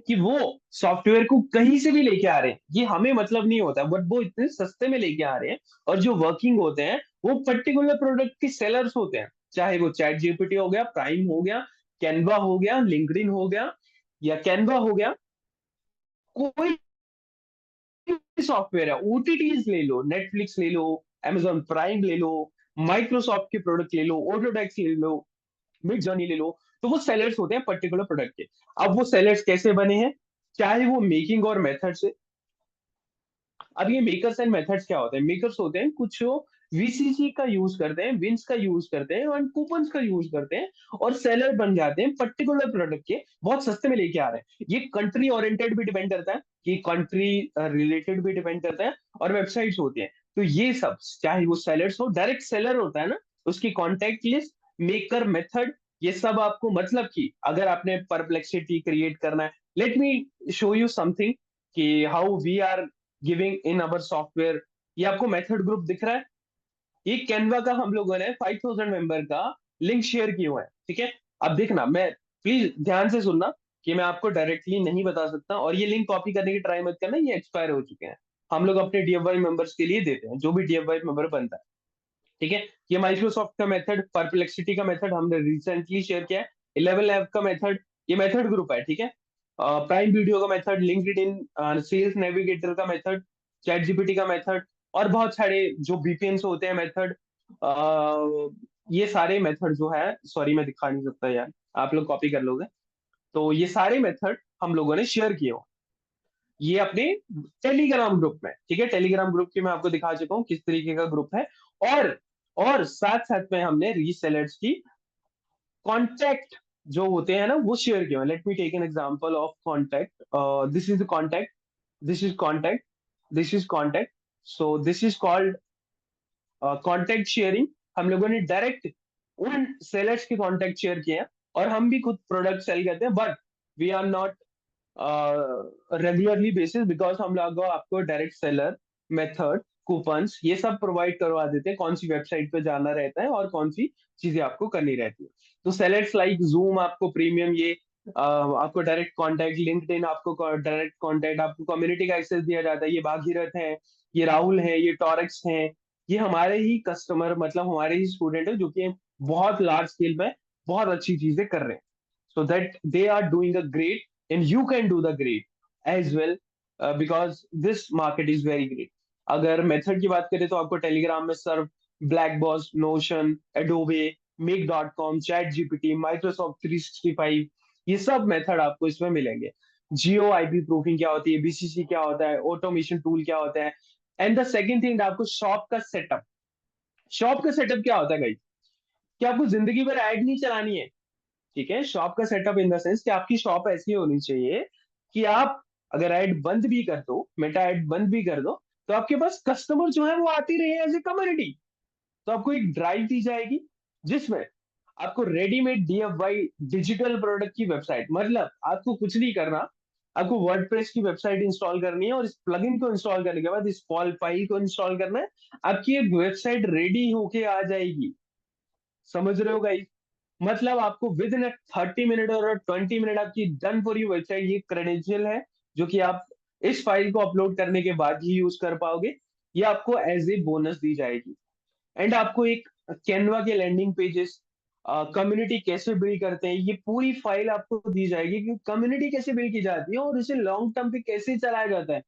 कि वो सॉफ्टवेयर को कहीं से भी लेके आ रहे हैं, ये हमें मतलब नहीं होता, बट वो इतने सस्ते में लेके आ रहे हैं। और जो वर्किंग होते हैं वो पर्टिकुलर प्रोडक्ट के सेलर्स होते हैं, चाहे वो चैट जीपीटी हो गया, प्राइम हो गया, कैनवा हो गया, लिंक्डइन हो गया, या कैनवा हो गया, कोई सॉफ्टवेयर है। ओटीटीज ले लो, नेटफ्लिक्स ले लो, amazon प्राइम ले लो, माइक्रोसॉफ्ट के प्रोडक्ट ले लो, ऑटोडेस्क ले लो, मिड जर्नी ले लो। तो वो सेलर्स होते हैं पर्टिकुलर प्रोडक्ट के। अब वो सेलर्स कैसे बने हैं, चाहे वो मेकिंग और मेथड से। अब ये मेकर्स एंड मेथड्स क्या होते हैं? मेकर्स होते हैं कुछ जो वीसीसी का यूज करते हैं, विंस का यूज करते हैं और कूपन्स का यूज करते हैं, और सेलर बन जाते हैं पर्टिकुलर प्रोडक्ट के, बहुत सस्ते में लेके आ रहे हैं। ये कंट्री ओरिएंटेड भी डिपेंड करता है, कि कंट्री रिलेटेड भी डिपेंड करता है, और वेबसाइट्स होती हैं। तो ये सब, चाहे वो सेलर्स हो, डायरेक्ट सेलर होता है ना, उसकी कॉन्टेक्ट लिस्ट, मेकर मेथड, ये सब आपको मतलब कि अगर आपने परप्लेक्सिटी क्रिएट करना है, let me show you something कि how we are giving in our software. ये आपको मेथड ग्रुप दिख रहा है, ये कैनवा का हम लोगों ने 5000 मेंबर का लिंक शेयर किया हुआ है। ठीक है, अब देखना, मैं प्लीज ध्यान से सुनना कि मैं आपको डायरेक्टली नहीं बता सकता, और ये लिंक कॉपी करने की ट्राई मत करना, ये एक्सपायर हो चुके हैं। हम लोग अपने डीएफवाई मेंबर्स के लिए देते हैं, जो भी डीएफवाई मेंबर बनता है। ठीक है, ये माइक्रोसॉफ्ट का मेथड, परप्लेक्सिटी का मेथड हमने रिसेंटली शेयर किया है। 11 लैब का मेथड, ये मेथड ग्रुप है। ठीक है, प्राइम वीडियो का मेथड, लिंक्डइन सेल्स नेविगेटर का मेथड, चैट जीपीटी का मेथड, और बहुत सारे जो बीपीएन होते हैं मेथड। ये सारे मेथड जो है, सॉरी मैं दिखा नहीं सकता यार, आप लोग कॉपी कर लोगे। तो ये सारे मेथड हम लोगों ने शेयर किए हो, ये अपने टेलीग्राम ग्रुप में। ठीक है, टेलीग्राम ग्रुप की मैं आपको दिखा चुका हूँ किस तरीके का ग्रुप है। और और साथ साथ में हमने रीसेलर्स की कॉन्टैक्ट जो होते हैं ना वो शेयर किया। Let me take an example of contact. This is contact, this is contact, this is contact. So this is called contact sharing. हम लोगों ने डायरेक्ट उन सेलर्स के कॉन्टैक्ट शेयर किए हैं, और हम भी खुद प्रोडक्ट सेल करते हैं, but we are not regularly basis, because हम लोग आपको डायरेक्ट सेलर मेथड कूपन्स, ये सब प्रोवाइड करवा देते हैं, कौन सी वेबसाइट पे जाना रहता है और कौन सी चीजें आपको करनी रहती है। तो सेलेक्ट्स लाइक जूम आपको प्रीमियम, ये आपको डायरेक्ट कांटेक्ट, लिंक्डइन आपको डायरेक्ट कांटेक्ट, आपको कम्युनिटी का एक्सेस दिया जाता है। ये भागीरथ है, ये राहुल है, ये टॉरेक्स है, ये हमारे ही कस्टमर, मतलब हमारे ही स्टूडेंट है, जो कि बहुत लार्ज स्केल में बहुत अच्छी चीजें कर रहे हैं। So that they are doing a great, and you can do the great as well, because this market is very great. अगर मेथड की बात करें तो आपको टेलीग्राम में Serve, Blackbox, Notion, Adobe, Make dot com, Chat GPT, Microsoft 365, ये सब method आपको इसमें मिलेंगे। जियो आईपी प्रूफिंग क्या होती है, बीसीसी क्या होता है, ऑटोमेशन टूल क्या होता है, एंड द सेकंड थिंग आपको शॉप का सेटअप। शॉप का सेटअप क्या होता है गाइस, कि आपको जिंदगी भर ऐड नहीं चलानी है। ठीक है, शॉप का सेटअप इन द सेंस कि आपकी शॉप ऐसी होनी चाहिए कि आप अगर ऐड बंद भी कर दो, मेटा ऐड बंद भी कर दो, तो आपके पास कस्टमर जो है वो आती रहे एज ए कम्युनिटी। तो आपको एक ड्राइव दी जाएगी जिसमें आपको रेडीमेड डीएफवाई डिजिटल प्रोडक्ट की वेबसाइट, मतलब आपको कुछ नहीं करना, आपको वर्डप्रेस की वेबसाइट इंस्टॉल करनी है और इस प्लगइन को इंस्टॉल करने के बाद इस फाइल को इंस्टॉल करना है, आपकी एक वेबसाइट रेडी होके आ जाएगी। समझ रहे हो गाइस? मतलब आपको विद इन 30 मिनट और 20 मिनट आपकी डन फॉर यू वेबसाइट, ये क्रेडेंशियल है जो कि आप इस फाइल को अपलोड करने के बाद ही यूज कर पाओगे। ये आपको एज ए बोनस दी जाएगी। एंड आपको एक कैनवा के लैंडिंग पेजेस, कम्युनिटी कैसे बिल्ड करते हैं, ये पूरी फाइल आपको दी जाएगी कि कम्युनिटी कैसे बिल्ड की जाती है और इसे लॉन्ग टर्म पे कैसे चलाया जाता है।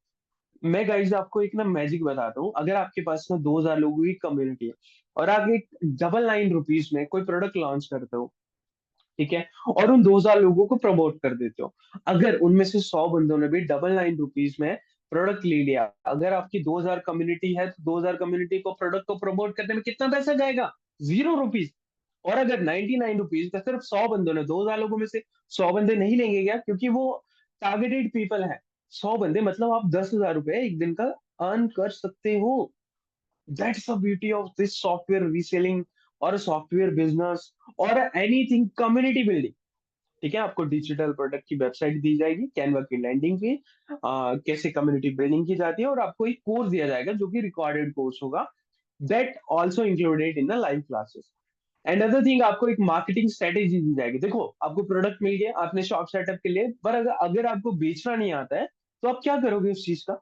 मैं गाइस आपको एक ना मैजिक बताता हूँ। अगर आपके पास ना 2000 लोगों की कम्युनिटी है और आप एक 999 रुपीज में कोई प्रोडक्ट लॉन्च करते हो, ठीक है, और उन 2000 लोगों को प्रमोट कर देते हो, अगर उनमें से 100 बंदों ने भी 999 रुपीज में प्रोडक्ट ले लिया, अगर आपकी 2000 कम्युनिटी है तो 2000 कम्युनिटी को प्रोडक्ट को प्रमोट करने में कितना पैसा जाएगा? 0 रुपीज। और अगर 99 रुपीज का सिर्फ 100 बंदों ने, 2000 लोगों में से 100 बंदे नहीं लेंगे क्या, क्योंकि वो टारगेटेड पीपल है। 100 बंदे मतलब आप 10,000 रुपए एक दिन का अर्न कर सकते हो। That's the beauty of this software reselling और सॉफ्टवेयर बिजनेस और एनीथिंग कम्युनिटी बिल्डिंग। ठीक है, आपको डिजिटल प्रोडक्ट की वेबसाइट दी जाएगी, कैनवा की लैंडिंग पे कैसे कम्युनिटी बिल्डिंग की जाती है, और आपको एक कोर्स दिया जाएगा जो कि रिकॉर्डेड कोर्स होगा, that also included in the live classes. And other thing, आपको एक मार्केटिंग स्ट्रेटेजी दी जाएगी। देखो, आपको प्रोडक्ट मिल गया, आपने शॉप सेटअप के लिए, पर अगर आपको बेचना नहीं आता है तो आप क्या करोगे उस चीज का?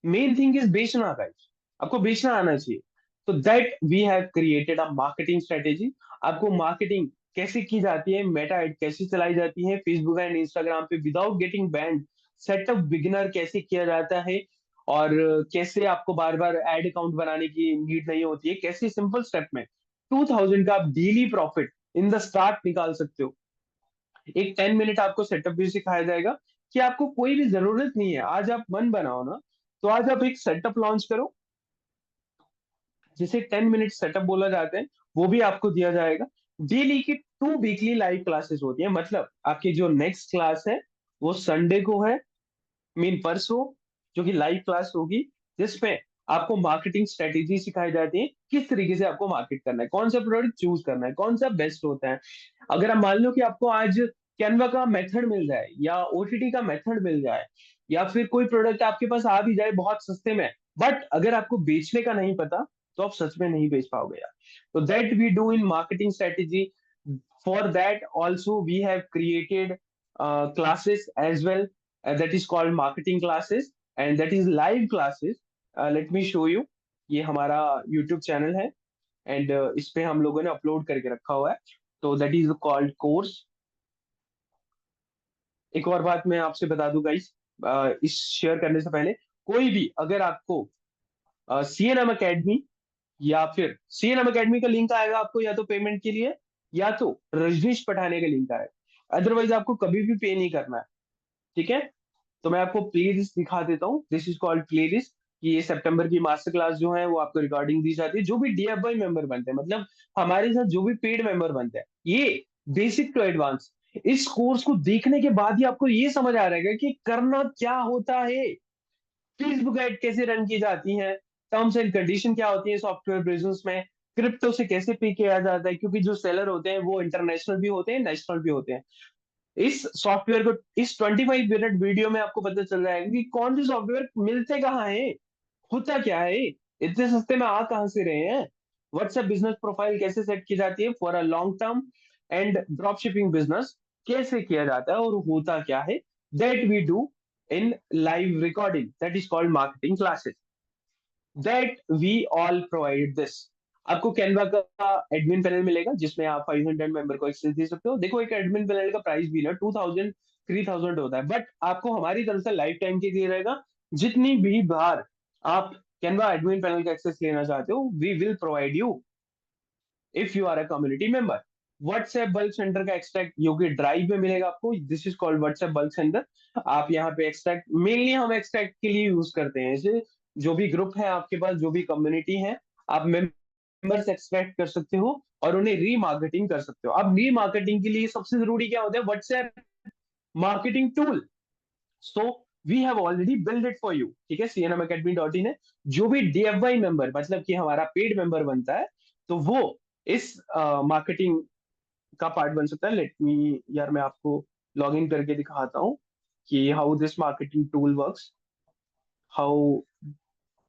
मेन थिंग इज बेचना गाइस, आपको बेचना आना चाहिए। तो that we have created a marketing strategy. आपको मार्केटिंग कैसे की जाती है, मेटा एड कैसे चलाई जाती है फेसबुक एंड इंस्टाग्राम पे without getting band, setup beginner कैसे किया जाता है, और कैसे आपको बार बार एड अकाउंट बनाने की नीड नहीं होती है, कैसे सिंपल स्टेप में 2000 का आप daily profit in the start निकाल सकते हो। एक 10 मिनट आपको सेटअप भी सिखाया जाएगा कि आपको कोई भी जरूरत नहीं है, आज आप मन बनाओ ना, तो आज आप एक सेटअप लॉन्च करो, जिसे 10 मिनट सेटअप बोला जाता है, वो भी आपको दिया जाएगा। डेली की 2 वीकली लाइव क्लासेस होती है, मतलब आपकी जो नेक्स्ट क्लास है वो संडे को है, मीन परसों, जो कि लाइव क्लास होगी, जिसमें आपको मार्केटिंग स्ट्रेटेजी सिखाई जाती है, किस तरीके से आपको मार्केट करना है, कौन सा प्रोडक्ट चूज करना है, कौन सा बेस्ट होता है। अगर आप मान लो कि आपको आज कैनवा का मेथड मिल जाए या ओटीटी का मेथड मिल जाए, या फिर कोई प्रोडक्ट आपके पास आ भी जाए बहुत सस्ते में, बट अगर आपको बेचने का नहीं पता, तो आप सच में नहीं बेच पाओगे यार। तो that we do in marketing strategy. For that also we have created classes as well, that is called marketing classes, and that is live classes. Let me show you, ये हमारा YouTube चैनल है, and इस पे हम लोगों ने upload करके रखा हुआ है। तो दैट इज कॉल्ड कोर्स। एक और बात मैं आपसे बता दूं गाइस, इस शेयर करने से पहले, कोई भी अगर आपको सीएनएम अकेडमी, या फिर सीएनएम अकेडमी का लिंक आएगा आपको या तो पेमेंट के लिए, या तो रजनीश पठाने का लिंक आएगा, अदरवाइज आपको कभी भी पे नहीं करना है। ठीक है, तो मैं आपको प्ले लिस्ट दिखा देता हूँ, this is called play list. कि ये सितंबर की मास्टर क्लास जो है वो आपको रिकॉर्डिंग दी जाती है, जो भी डीएफआई मेंबर बनते हैं, मतलब हमारे साथ जो भी पेड मेंबर बनते हैं, ये बेसिक टू एडवांस, इस कोर्स को देखने के बाद ही आपको ये समझ आ रहेगा कि करना क्या होता है, फेसबुक ऐड कैसे रन की जाती है, टर्म्स एंड कंडीशन क्या होती है सॉफ्टवेयर बिजनेस में, क्रिप्टो से कैसे पे किया जाता है, क्योंकि जो सेलर होते हैं वो इंटरनेशनल भी होते हैं, नेशनल भी होते हैं। इस सॉफ्टवेयर को इस 25 मिनट वीडियो में आपको पता चल जाएगा कि कौन से सॉफ्टवेयर मिलते कहाँ है, होता क्या है, इतने सस्ते में आ कहां से रहे हैं? व्हाट्सएप बिजनेस प्रोफाइल कैसे सेट की जाती है for a long term and drop shipping business, कैसे किया जाता है और होता क्या है, that we do in live recording, that is called marketing classes, that we all provide this. आपको कैनवा का एडमिन पैनल मिलेगा जिसमें आप 500 मेंबर को एक्सेस दे सकते हो। देखो एक एडमिन पैनल का प्राइस भी ना 2000 3000 होता है, बट आपको हमारी तरफ से लाइफ टाइम के लिए रहेगा। जितनी भी बार आप कैनवा एडमिन पैनल का एक्सेस लेना चाहते हो, we will provide you if you are a community member. WhatsApp bulk centre का एक्सट्रैक्ट जो कि ड्राइव में मिलेगा आपको, this is called WhatsApp bulk centre. आप यहाँ पे एक्सट्रैक्ट, मेनली हम एक्सट्रैक्ट के लिए यूज करते हैं इसे। जो भी ग्रुप है आपके पास, जो भी कम्युनिटी है, आप मेंबर्स एक्सट्रैक्ट कर सकते हो और उन्हें रीमार्केटिंग कर सकते हो। अब रीमार्केटिंग के लिए सबसे जरूरी क्या होता है? WhatsApp marketing tool. So we have already build it for you. ठीक है, cnmacademy.in है। जो भी डीएफवाई मेंबर, मतलब कि हमारा पेड मेंबर बनता है, तो वो इस मार्केटिंग का पार्ट बन सकता है। लेट मी, यार मैं आपको लॉग इन करके दिखाता हूँ कि how this marketing tool works, how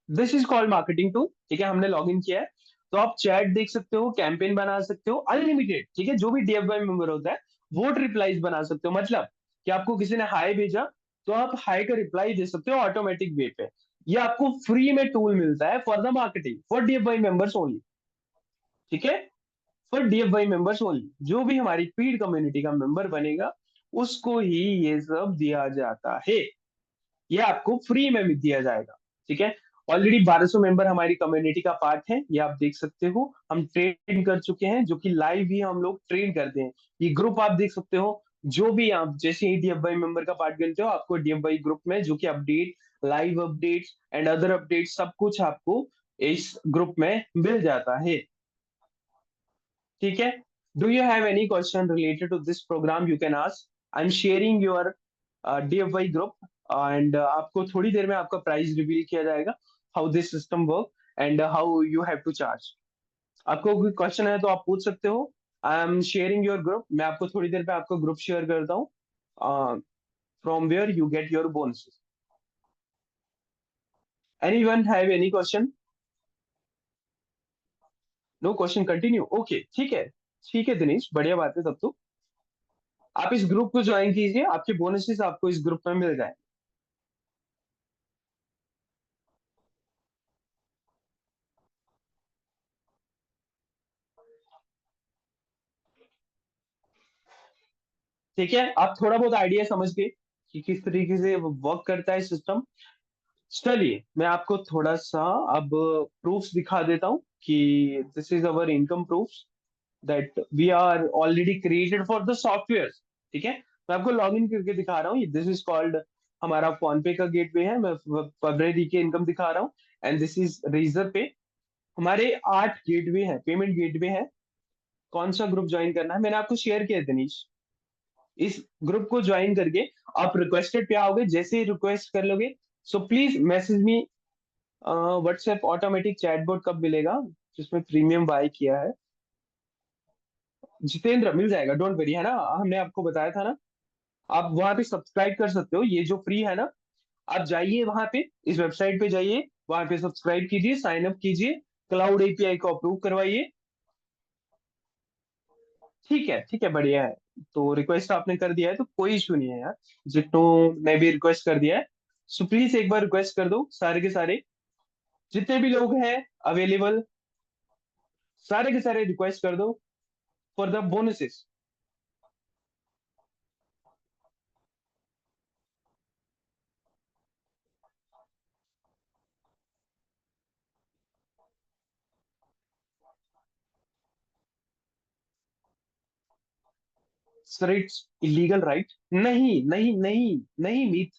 this is called marketing tool. ठीक है, हमने लॉग इन किया है। तो आप चैट देख सकते हो, कैंपेन बना सकते हो अनलिमिटेड। ठीक है, जो भी डीएफवाई मेंबर होता है वो रिप्लाईज बना सकते हो। मतलब कि आपको किसी ने हाई भेजा, तो आप हाई का रिप्लाई दे सकते हो ऑटोमेटिक वे पे। ये आपको फ्री में टूल मिलता है for the marketing, for DFY members only. ठीक है, फॉर डीएफवाई मेंबर्स ओनली। जो भी हमारी पीड कम्युनिटी का मेंबर बनेगा उसको ही ये सब दिया जाता है। ये आपको फ्री में भी दिया जाएगा। ठीक है, ऑलरेडी 1200 मेंबर हमारी कम्युनिटी का पार्ट है, ये आप देख सकते हो। हम ट्रेन कर चुके हैं, जो कि लाइव ही हम लोग ट्रेन करते हैं। ये ग्रुप आप देख सकते हो। जो भी आप जैसे ही डीएफवाई मेंबर का पार्ट बनते हो, आपको डीएफवाई ग्रुप में जो कि update, live updates and other update सब कुछ आपको इस ग्रुप में मिल जाता है। ठीक है, do you have any question related to this program? You can ask. I am sharing your DFY group and आपको थोड़ी देर में आपका प्राइस रिवील किया जाएगा, how this system work and how you have to charge. आपको कोई question है तो आप पूछ सकते हो। I am sharing your group, मैं आपको थोड़ी देर पे आपको ग्रुप शेयर करता हूँ, from where you get your bonuses. Anyone have any question? No question, continue. Okay, ठीक है। ठीक है दिनेश, बढ़िया बात है। तब तो आप इस ग्रुप को ज्वाइन कीजिए, आपके बोनसेस आपको इस ग्रुप में मिल जाए। ठीक है, आप थोड़ा बहुत आइडिया समझ गए कि किस तरीके से वर्क करता है सिस्टम। चलिए मैं आपको थोड़ा सा अब प्रूफ्स दिखा देता हूँ कि this is our income proofs that we are already created for the software. ठीक है, मैं आपको लॉग इन करके दिखा रहा हूँ। दिस इज कॉल्ड, हमारा फोन पे का गेटवे है, मैं फरवरी की इनकम दिखा रहा हूँ। एंड दिस इज रेजर पे। हमारे 8 गेटवे हैं, पेमेंट गेटवे है। कौन सा ग्रुप ज्वाइन करना है मैंने आपको शेयर किया है दिनीश। इस ग्रुप को ज्वाइन करके आप रिक्वेस्टेड पे आओगे। जैसे ही रिक्वेस्ट कर लोगे, so please message me. WhatsApp automatic chatbot कब मिलेगा जिसमें प्रीमियम बाय किया है? जितेंद्र, मिल जाएगा, डोंट वरी, है ना, हमने आपको बताया था ना। आप वहां पे सब्सक्राइब कर सकते हो, ये जो फ्री है ना। आप जाइए वहां पे, इस वेबसाइट पे जाइए, वहां पे सब्सक्राइब कीजिए, साइन अप कीजिए, क्लाउड एपीआई को अप्रूव करवाइए। ठीक है, ठीक है, बढ़िया है। तो रिक्वेस्ट आपने कर दिया है तो कोई इशू नहीं है यार। जितनों ने भी रिक्वेस्ट कर दिया है, सो प्लीज एक बार रिक्वेस्ट कर दो, सारे के सारे जितने भी लोग हैं अवेलेबल, सारे के सारे रिक्वेस्ट कर दो for the bonuses. Sir it's illegal right? नहीं नहीं नहीं नहीं मीत,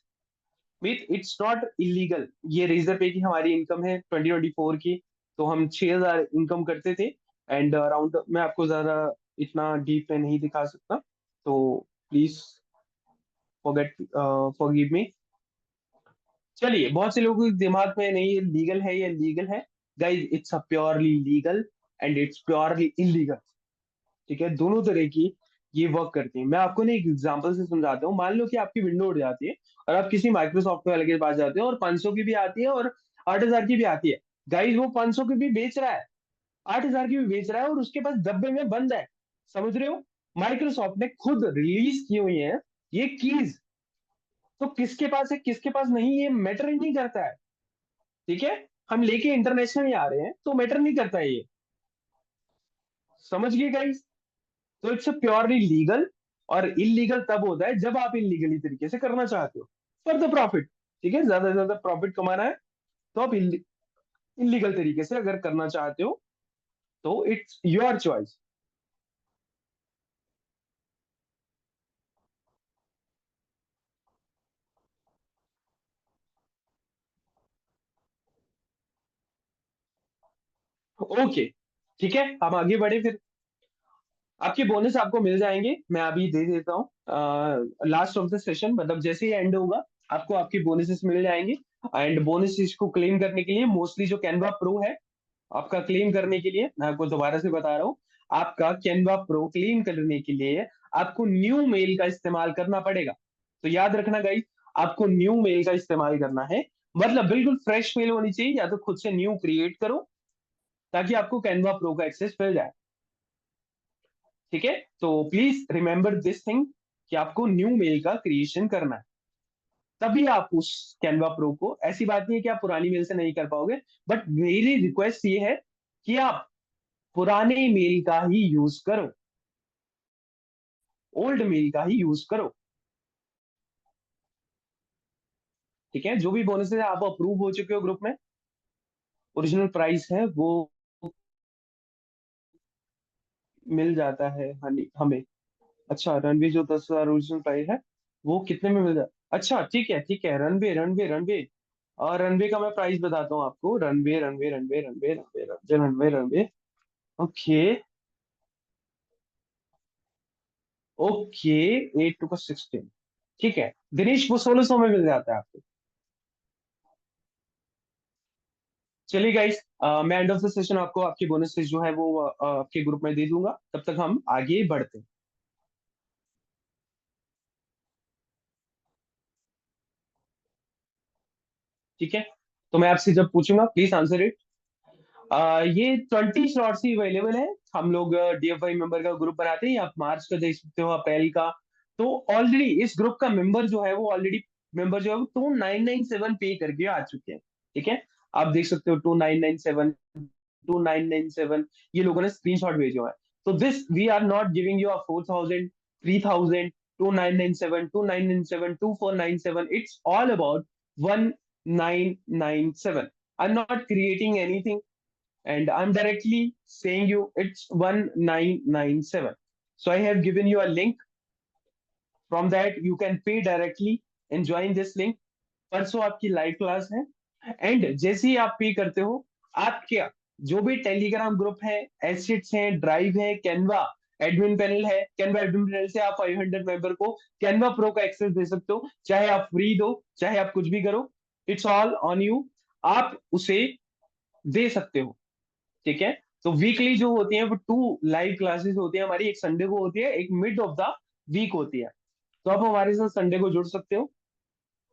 मीत इट्स नॉट इलीगल। ये रेजर पे की हमारी इनकम है 2024 की। तो हम 6000 इनकम करते थे। एंड अराउंड, मैं आपको ज्यादा इतना डीप में नहीं दिखा सकता, तो प्लीज फॉरगेट, फॉरगिव मी। चलिए, बहुत से लोगों के दिमाग में नहीं, ये लीगल है, ये लीगल है। Guys, it's a purely legal and it's purely illegal. ठीक है, दोनों तरह की ये वर्क करती है। मैं आपको ना एक एग्जांपल से समझाता हूँ। मान लो कि आपकी विंडो उड़ जाती है और आप किसी माइक्रोसॉफ्ट वाले के पास जाते हो और 500 की भी आती है और 8000 की भी आती है। गाइस वो 500 की भी बेच रहा है, 8,000 की भी बेच रहा है, और उसके पास डब्बे में बंद है। समझ रहे हो? माइक्रोसॉफ्ट ने खुद रिलीज की हुई है ये कीज। तो किसके पास है किसके पास नहीं, ये मैटर ही नहीं करता है। ठीक है, हम लेके इंटरनेशनल ही आ रहे हैं तो मैटर नहीं करता है ये। समझ गए गाइस? तो इट्स प्योरली लीगल। और इलीगल तब होता है जब आप इलीगली तरीके से करना चाहते हो फॉर द प्रॉफिट। ठीक है, ज्यादा से ज्यादा प्रॉफिट कमाना है तो आप इलीगल तरीके से अगर करना चाहते हो तो इट्स योर चॉइस। ओके, ठीक है, हम आगे बढ़े फिर। आपके बोनस आपको मिल जाएंगे, मैं अभी दे देता हूँ। लास्ट ऑफ द सेशन, मतलब जैसे ही एंड होगा आपको आपके बोनसेस मिल जाएंगे। एंड बोनस को क्लेम करने के लिए मोस्टली जो कैनवा प्रो है, आपका क्लेम करने के लिए मैं आपको दोबारा से बता रहा हूँ, आपका कैनवा प्रो क्लेम करने के लिए आपको न्यू मेल का इस्तेमाल करना पड़ेगा। तो याद रखना गाइस, आपको न्यू मेल का इस्तेमाल करना है। मतलब बिल्कुल फ्रेश मेल होनी चाहिए, या तो खुद से न्यू क्रिएट करो ताकि आपको कैनवा प्रो का एक्सेस मिल जाए। ठीक है, तो प्लीज रिमेंबर दिस थिंग कि आपको न्यू मेल का क्रिएशन करना है, तभी आप उस कैनवा प्रो को, ऐसी बात नहीं है कि आप पुरानी मेल से नहीं कर पाओगे, बट मेरी रिक्वेस्ट ये है कि आप पुराने मेल का ही यूज करो, ओल्ड मेल का ही यूज करो। ठीक है, जो भी बोनस है आप अप्रूव हो चुके हो ग्रुप में, ओरिजिनल प्राइस है वो मिल जाता है हमें। अच्छा, रनवे जो 10,000 ओरिजिनल प्राइस है वो कितने में मिल जाता? अच्छा ठीक है ठीक है, रनवे रनवे रनवे। और रनवे का मैं प्राइस बताता हूँ आपको, runway runway runway runway runway runway runway runway. Okay, okay, 8 two का 16। ठीक है दिनेश, वो 1,600 में मिल जाता है आपको। चलिए गाइस, मैं एंड ऑफ द सेशन आपको आपकी बोनस जो है वो आपके ग्रुप में दे दूंगा, तब तक हम आगे बढ़ते हैं। ठीक है, तो मैं आपसे जब पूछूंगा प्लीज आंसर इट। ये 20 स्लॉट्स ही अवेलेबल है। हम लोग DFI मेंबर का ग्रुप बनाते हैं, आप मार्च का देख सकते हो, अप्रैल का। तो ऑलरेडी इस ग्रुप का मेंबर जो है वो ऑलरेडी मेंबर जो है वो 2997 पे करके आ चुके हैं। ठीक है, आप देख सकते हो 2997 ये लोगों ने स्क्रीनशॉट भेजे हुए हैं। तो this we are not giving you a 4,000, 3,000, 2997, 2997, 2497, it's all about 1997। I'm not creating anything, and I'm directly saying you it's 1997. So I have given you a link. From that you can pay directly and join this link. परसों आपकी live class है, and जैसे ही आप पे करते हो, आपके जो भी टेलीग्राम ग्रुप है, एसिड्स है, ड्राइव है, कैनवा एडमिन पैनल है, कैनवा एडमिन पैनल से आप 500 मेंबर को कैनवा प्रो का एक्सेस दे सकते हो, चाहे आप फ्री दो चाहे आप कुछ भी करो, इट्स ऑल ऑन यू। आप उसे दे सकते हो। ठीक है, तो वीकली जो होती है वो 2 लाइव क्लासेस होती है हमारी, एक संडे को होती है, एक मिड ऑफ द वीक होती है। तो आप हमारे साथ संडे को जुड़ सकते हो,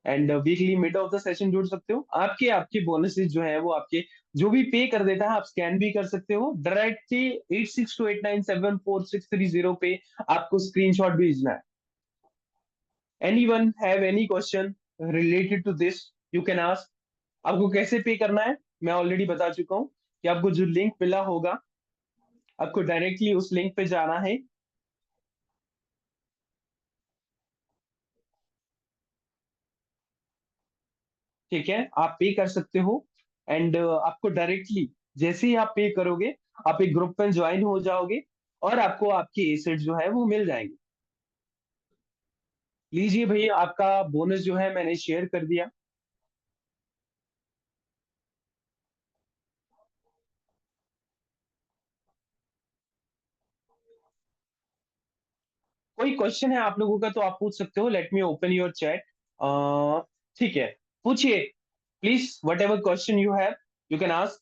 and weekly mid of the session जुड़ सकते हो। आपके आपके बोनसेस जो है वो आपके जो भी पे कर देता है आप स्कैन भी कर सकते हो डायरेक्टली 8628974630 पे, आपको स्क्रीनशॉट भेजना है। Anyone have any question related to this, you can ask. आपको कैसे पे करना है मैं ऑलरेडी बता चुका हूँ, कि आपको जो लिंक मिला होगा आपको डायरेक्टली उस लिंक पे जाना है। ठीक है, आप पे कर सकते हो, एंड आपको डायरेक्टली जैसे ही आप पे करोगे आप एक ग्रुप में ज्वाइन हो जाओगे, और आपको आपकी एसेट जो है वो मिल जाएंगे। लीजिए भैया, आपका बोनस जो है मैंने शेयर कर दिया। कोई क्वेश्चन है आप लोगों का तो आप पूछ सकते हो, let me open your chat. ठीक है, पूछिए please, what ever question you have you can ask.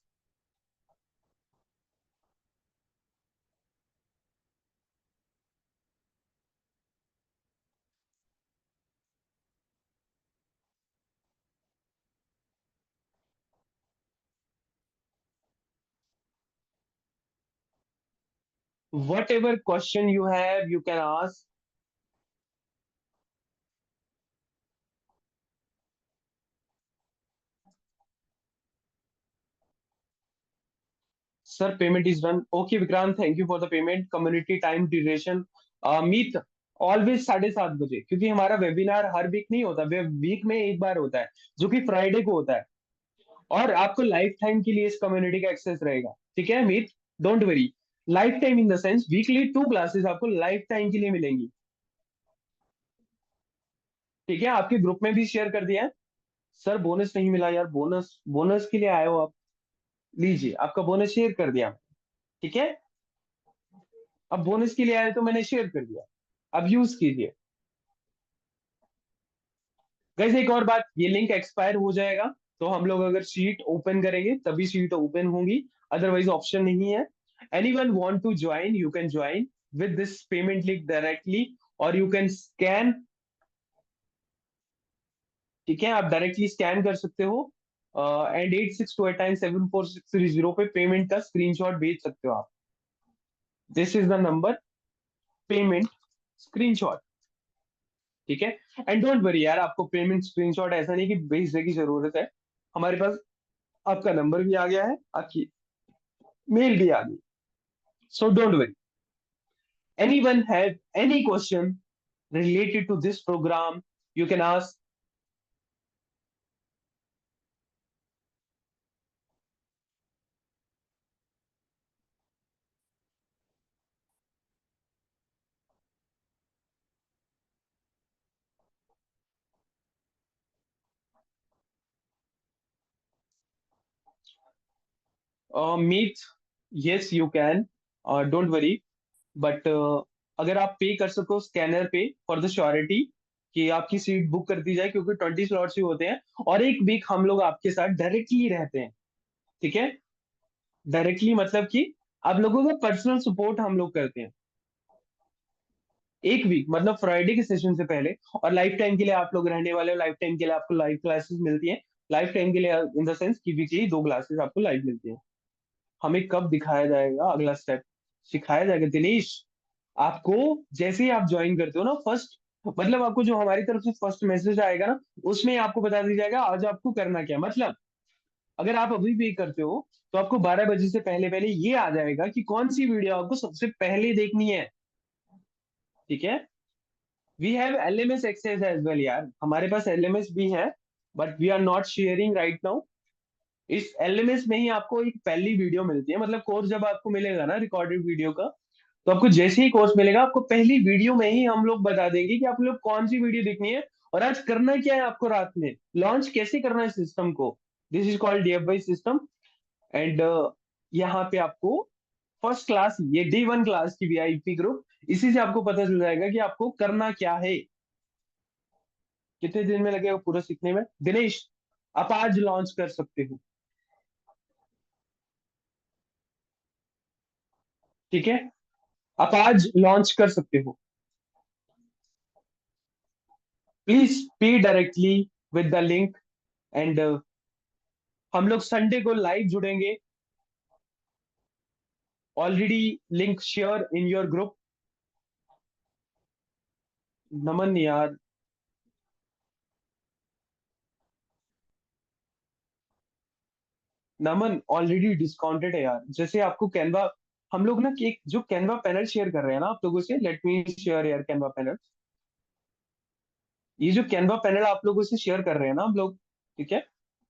Whatever question you have, you can ask. Sir, payment is done. Okay, Vikrant, thank you for the payment. Community time duration. Meet always 7:30 बजे, क्योंकि हमारा webinar हर week नहीं होता, week में एक बार होता है, जो कि फ्राइडे को होता है। और आपको लाइफ टाइम के लिए इस कम्युनिटी का एक्सेस रहेगा। ठीक है Meet, don't worry. Lifetime in the sense weekly 2 classes आपको लाइफ टाइम के लिए मिलेंगी। ठीक है, आपके ग्रुप में भी शेयर कर दिया है। सर बोनस नहीं मिला यार, बोनस बोनस के लिए आए हो आप। लीजिए, आपका बोनस शेयर कर दिया। ठीक है, अब बोनस के लिए आए तो मैंने शेयर कर दिया, अब यूज कीजिए। गाइस एक और बात, ये लिंक एक्सपायर हो जाएगा, तो हम लोग अगर शीट ओपन करेंगे तभी शीट ओपन होगी, अदरवाइज ऑप्शन नहीं है। Anyone want to join, you can join with this payment link directly, और यू कैन स्कैन। ठीक है, आप डायरेक्टली स्कैन कर सकते हो, एंड 8628974630 पे पेमेंट का स्क्रीनशॉट भेज सकते हो आप। This is the number, payment screenshot. ठीक है, एंड डोंट वरी यार, आपको पेमेंट स्क्रीनशॉट ऐसा नहीं कि भेजने की जरूरत है, हमारे पास आपका नंबर भी आ गया है, आपकी मेल भी आ गई। So don't worry. Anyone have any question related to this program, you can ask. Meet, yes you can, don't worry, but अगर आप पे कर सको स्कैनर पे फॉर द श्योरिटी, कि आपकी सीट बुक कर दी जाए, क्योंकि 20 स्लॉट्स ही होते हैं, और एक वीक हम लोग आपके साथ डायरेक्टली रहते हैं। ठीक है, डायरेक्टली मतलब कि आप लोगों का पर्सनल सपोर्ट हम लोग करते हैं। एक वीक मतलब फ्राइडे के सेशन से पहले, और लाइफ टाइम के लिए आप लोग रहने वाले हो, लाइफ टाइम के लिए आपको लाइव क्लासेस मिलती हैं। लाइफ टाइम के लिए इन द सेंस कि वीकली 2 क्लासेस आपको लाइव मिलती हैं। हमें कब दिखाया जाएगा अगला स्टेप? सिखाया जाएगा दिनेश आपको। जैसे ही आप ज्वाइन करते हो ना, फर्स्ट मतलब आपको जो हमारी तरफ से फर्स्ट मैसेज आएगा ना, उसमें आपको बता दिया जाएगा आज आपको करना क्या। मतलब अगर आप अभी भी करते हो, तो आपको 12 बजे से पहले पहले ये आ जाएगा कि कौन सी वीडियो आपको सबसे पहले देखनी है। ठीक है, we have LMS access as well यार, हमारे पास एलएमएस भी है, but we are not sharing right now. इस एलएमएस में ही आपको एक पहली वीडियो मिलती है, मतलब कोर्स जब आपको मिलेगा ना रिकॉर्डेड वीडियो का, तो आपको जैसे ही कोर्स मिलेगा, आपको पहली वीडियो में ही हम लोग बता देंगे कि आप लोग कौन सी वीडियो देखनी है, और आज करना क्या है आपको, रात में लॉन्च कैसे करना है सिस्टम को। This is called DFY system. And यहाँ पे आपको फर्स्ट क्लास, ये D1 क्लास की वीआईपी ग्रुप, इसी से आपको पता चल जाएगा कि आपको करना क्या है। कितने दिन में लगेगा पूरा सीखने में दिनेश? आप आज लॉन्च कर सकते हो। ठीक है, आप आज लॉन्च कर सकते हो। Please pay directly with the link, and हम लोग संडे को लाइव जुड़ेंगे। Already link share in your group. Naman यार, नमन ऑलरेडी डिस्काउंटेड है यार। जैसे आपको कैनवा, हम लोग ना एक जो कैनवा पैनल शेयर कर रहे हैं ना आप लोगों से, लेट मी शेयर यार कैनवा पैनल। ये जो कैनवा पैनल आप लोगों से शेयर कर रहे हैं ना हम लोग, ठीक है,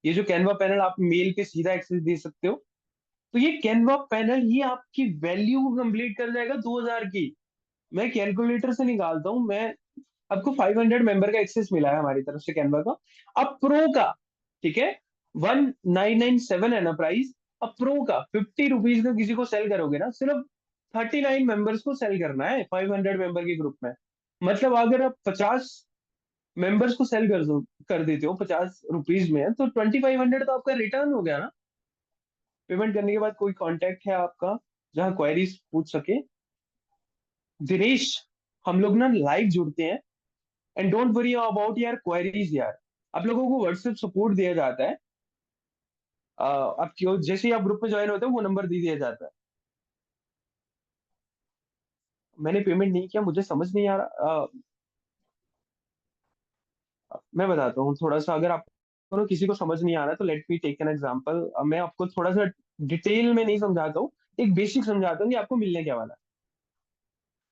ये जो कैनवा पैनल आप मेल पे सीधा एक्सेस दे सकते हो, तो ये कैनवा पैनल ही आपकी वैल्यू को कंप्लीट कर जाएगा 2000 की। मैं कैलकुलेटर से निकालता हूँ, मैं आपको 500 मेंबर का एक्सेस मिला है हमारी तरफ से कैनवा का। अब प्रो का, ठीक है, 1997 है ना प्राइस। अब प्रो का 50 रुपीज का किसी को सेल करोगे ना, सिर्फ 39 मेंबर्स को सेल करना है 500 मेंबर के ग्रुप में। मतलब अगर आप 50 मेंबर्स को सेल कर देते हो 50 रुपीज में, तो 2500 तो आपका रिटर्न हो गया ना। पेमेंट करने के बाद कोई कांटेक्ट है आपका जहाँ क्वेरीज पूछ सके? दिनेश, हम लोग ना लाइव जुड़ते हैं, एंड डोंट वरी अबाउट यार क्वेरीज यार। आप लोगों को व्हाट्सएप सपोर्ट दिया जाता है। आप जैसे ही आप ग्रुप में ज्वाइन होते हो, वो नंबर दे दिया जाता है। मैंने पेमेंट नहीं किया, मुझे समझ नहीं आ रहा। मैं बताता हूँ थोड़ा सा, अगर आपको किसी को समझ नहीं आ रहा है तो let me take an example. मैं आपको थोड़ा सा डिटेल में नहीं समझाता हूँ, एक बेसिक समझाता हूँ कि आपको मिलने क्या वाला है।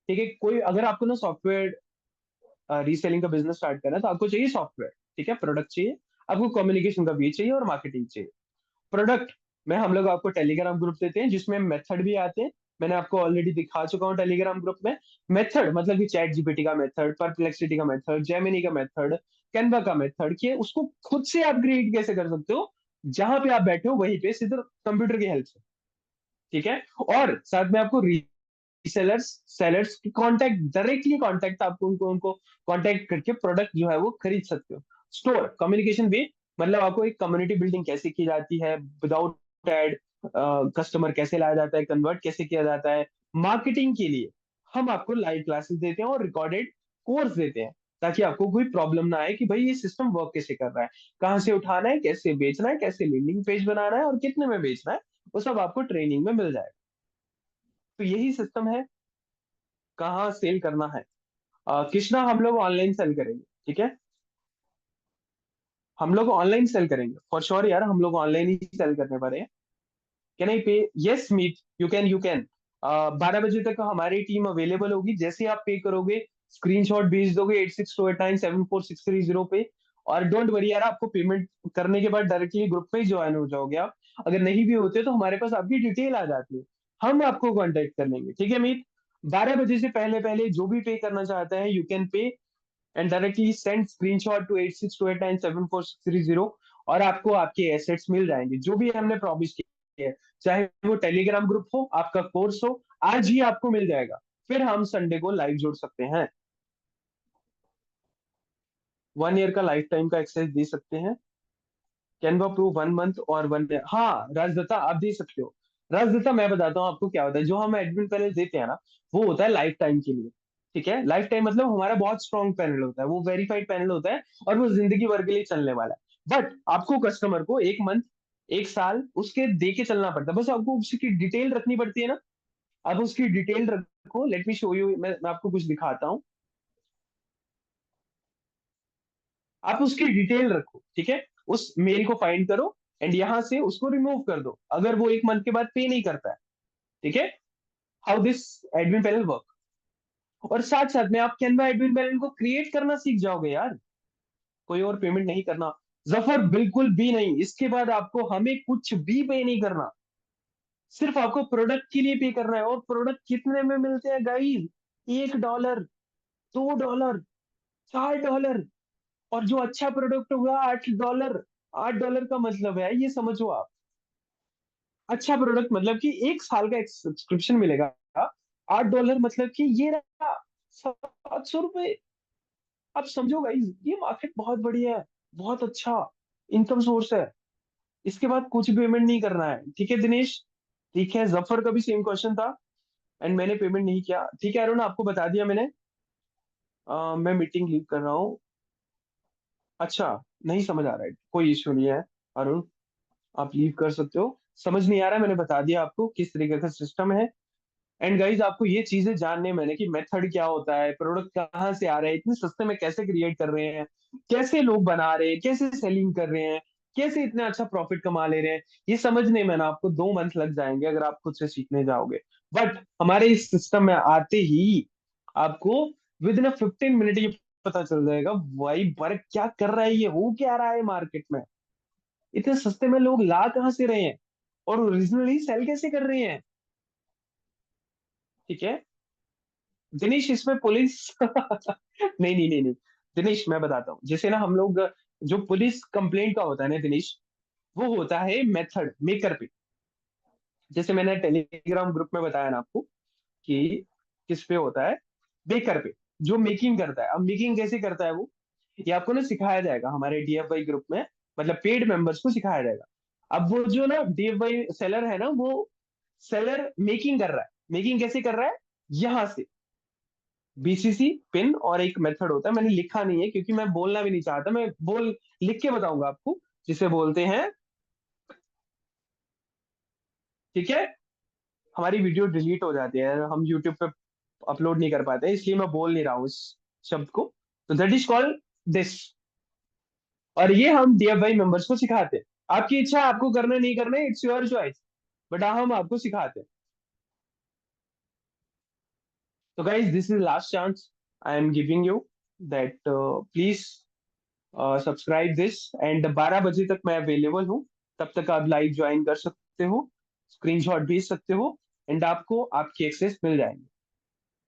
ठीक है, कोई अगर आपको ना सॉफ्टवेयर रीसेलिंग का बिजनेस स्टार्ट करना है तो आपको चाहिए सॉफ्टवेयर, ठीक है, प्रोडक्ट चाहिए, आपको कम्युनिकेशन का भी चाहिए और मार्केटिंग चाहिए। प्रोडक्ट में हम लोग आपको टेलीग्राम ग्रुप देते हैं जिसमें मेथड भी आते हैं। मैंने आपको ऑलरेडी दिखा चुका हूँ टेलीग्राम ग्रुप में। मेथड मतलब कि चैट जीपीटी का मेथड, परप्लेक्सिटी का मेथड, जेमिनी का मेथड, कैनवा का मेथड, कि उसको खुद से आप क्रिएट कैसे कर सकते हो, जहां पे आप बैठे हो वहीं पे सीधे कंप्यूटर की हेल्प से। ठीक है, और साथ में आपको रीसेलर्स, सेलर्स की कांटेक्ट, डायरेक्टली कांटेक्ट, आपको उनको उनको कांटेक्ट करके प्रोडक्ट जो है वो खरीद सकते हो। स्टोर कम्युनिकेशन भी, मतलब आपको एक कम्युनिटी बिल्डिंग कैसे की जाती है विदाउट एड, कस्टमर कैसे लाया जाता है, कन्वर्ट कैसे किया जाता है। मार्केटिंग के लिए हम आपको लाइव क्लासेस देते हैं और रिकॉर्डेड कोर्स देते हैं, ताकि आपको कोई प्रॉब्लम ना आए कि भाई ये सिस्टम वर्क कैसे कर रहा है, कहाँ से उठाना है, कैसे बेचना है, कैसे लैंडिंग पेज बनाना है और कितने में बेचना है, वो सब आपको ट्रेनिंग में मिल जाएगा। तो यही सिस्टम है, कहाँ सेल करना है। कृष्णा हम लोग ऑनलाइन सेल करेंगे, ठीक है, हम लोग ऑनलाइन सेल करेंगे फॉर श्योर यार, हम लोग ऑनलाइन ही सेल करने वाले हैं। कैन आई पे? यस मीट, यू कैन 12 बजे तक हमारी टीम अवेलेबल होगी। जैसे आप पे करोगे, स्क्रीनशॉट भेज दोगे 8628974630 पे, और डोंट वरी यार, आपको पेमेंट करने के बाद डायरेक्टली ग्रुप में ही ज्वाइन हो जाओगे आप। अगर नहीं भी होते तो हमारे पास आपकी डिटेल आ जाती है, हम आपको कांटेक्ट कर लेंगे, ठीक है मीत। 12 बजे से पहले पहले जो भी पे करना चाहता है, you can pay and directly send screenshot to 8628974630, और आपको आपके एसेट्स मिल जाएंगे जो भी हमने प्रॉमिस किया है। चाहे वो टेलीग्राम ग्रुप हो, आपका कोर्स हो, आज ही आपको मिल जाएगा। फिर हम संडे को लाइव जोड़ सकते हैं। 1 ईयर का लाइफ टाइम का एक्सेस दे सकते हैं। कैनवा प्रो 1 मंथ और 1 ईयर, हाँ राजदत्ता आप दे सकते हो। राजदत्ता मैं बताता हूँ आपको क्या होता है, जो हम एडमिन पैनल देते हैं ना, वो होता है लाइफ टाइम के लिए। ठीक है, लाइफ टाइम मतलब हमारा बहुत स्ट्रॉन्ग पैनल होता है, वो वेरीफाइड पैनल होता है, और वो जिंदगी भर के लिए चलने वाला है। बट आपको कस्टमर को 1 मंथ, 1 साल उसके दे के चलना पड़ता है, बस आपको उसकी डिटेल रखनी पड़ती है ना। अब उसकी डिटेल रखो, लेट मी शो यू, मैं आपको कुछ दिखाता हूँ। आप उसकी डिटेल रखो, ठीक है, उस मेल को फाइंड करो एंड यहां से उसको रिमूव कर दो अगर वो 1 मंथ के बाद पे नहीं करता है। ठीक है, how this admin panel work. और साथ साथ में आप कैनवा एडमिन पैनल को क्रिएट करना सीख जाओगे यार, कोई और पेमेंट नहीं करना। जफर बिल्कुल भी नहीं, इसके बाद आपको हमें कुछ भी पे नहीं करना, सिर्फ आपको प्रोडक्ट के लिए पे करना है। और प्रोडक्ट कितने में मिलते हैं गाइस? $1, $2, $4, और जो अच्छा प्रोडक्ट होगा $8। $8 का मतलब है, ये समझो आप, अच्छा प्रोडक्ट मतलब कि 1 साल का एक सब्सक्रिप्शन मिलेगा। $8 मतलब कि ये रहा 700 रुपए। आप समझो गाइस, ये मार्केट बहुत बढ़िया है, बहुत अच्छा इनकम सोर्स है। इसके बाद कुछ पेमेंट नहीं करना है, ठीक है दिनेश? ठीक है, जफर का भी सेम क्वेश्चन था एंड मैंने पेमेंट नहीं किया, ठीक है अरुण, आपको बता दिया मैंने। मैं मीटिंग लीव कर रहा हूँ। अच्छा, नहीं समझ आ रहा है, कोई इश्यू नहीं है अरुण, आप लीव कर सकते हो। समझ नहीं आ रहा है, मैंने बता दिया आपको किस तरीके का सिस्टम है। एंड गाइज, आपको ये चीजें जानने मैंने कि मेथड क्या होता है, प्रोडक्ट कहाँ से आ रहे हैं, इतने सस्ते में कैसे क्रिएट कर रहे हैं, कैसे लोग बना रहे हैं, कैसे सेलिंग कर रहे हैं, कैसे इतना अच्छा प्रॉफिट कमा ले रहे हैं, ये समझने में ना आपको 2 मंथ लग जाएंगे अगर आप खुद से सीखने जाओगे। बट हमारे इस सिस्टम में आते ही आपको विद इन 15 मिनट ये पता चल जाएगा भाई वर्क क्या कर रहा है, ये हो क्या रहा है मार्केट में, इतने सस्ते में लोग ला कहाँ से रहे हैं और ओरिजिनली सेल कैसे कर रहे हैं। ठीक है दिनेश, इसमें पुलिस नहीं नहीं नहीं नहीं, दिनेश मैं बताता हूँ, जैसे ना हम लोग, जो पुलिस कंप्लेंट का होता है ना दिनेश, वो होता है मेथड मेकर पे। जैसे मैंने टेलीग्राम ग्रुप में बताया ना आपको कि किस पे होता है, बेकर पे, जो मेकिंग करता है। अब मेकिंग कैसे करता है वो, ये आपको ना सिखाया जाएगा हमारे डीएफवाई ग्रुप में, मतलब पेड मेंबर्स को सिखाया जाएगा। अब वो जो ना डीएफवाई सेलर है ना, वो सेलर मेकिंग कर रहा है, मेकिंग कैसे कर रहा है, यहां से बीसीसी पिन और एक मेथड होता है, मैंने लिखा नहीं है क्योंकि मैं बोलना भी नहीं चाहता, मैं बोल लिख के बताऊंगा आपको, जिसे बोलते हैं। ठीक है, हमारी वीडियो डिलीट हो जाती है, हम यूट्यूब पे अपलोड नहीं कर पाते, इसलिए मैं बोल नहीं रहा हूँ इस शब्द को। तो दैट इज कॉल्ड दिस। और ये हम डीएफआई मेंबर्स को सिखाते हैं। आपकी इच्छा, आपको करना नहीं करना, इट्स योर चॉइस, बट हम आपको सिखाते हैं। तो guys, this is last chance I am giving you, that please subscribe this. And 12 बजे तक मैं अवेलेबल हूँ, तब तक आप लाइव ज्वाइन कर सकते हो, स्क्रीनशॉट भेज सकते हो, एंड आपको आपकी एक्सेस मिल जाएंगे।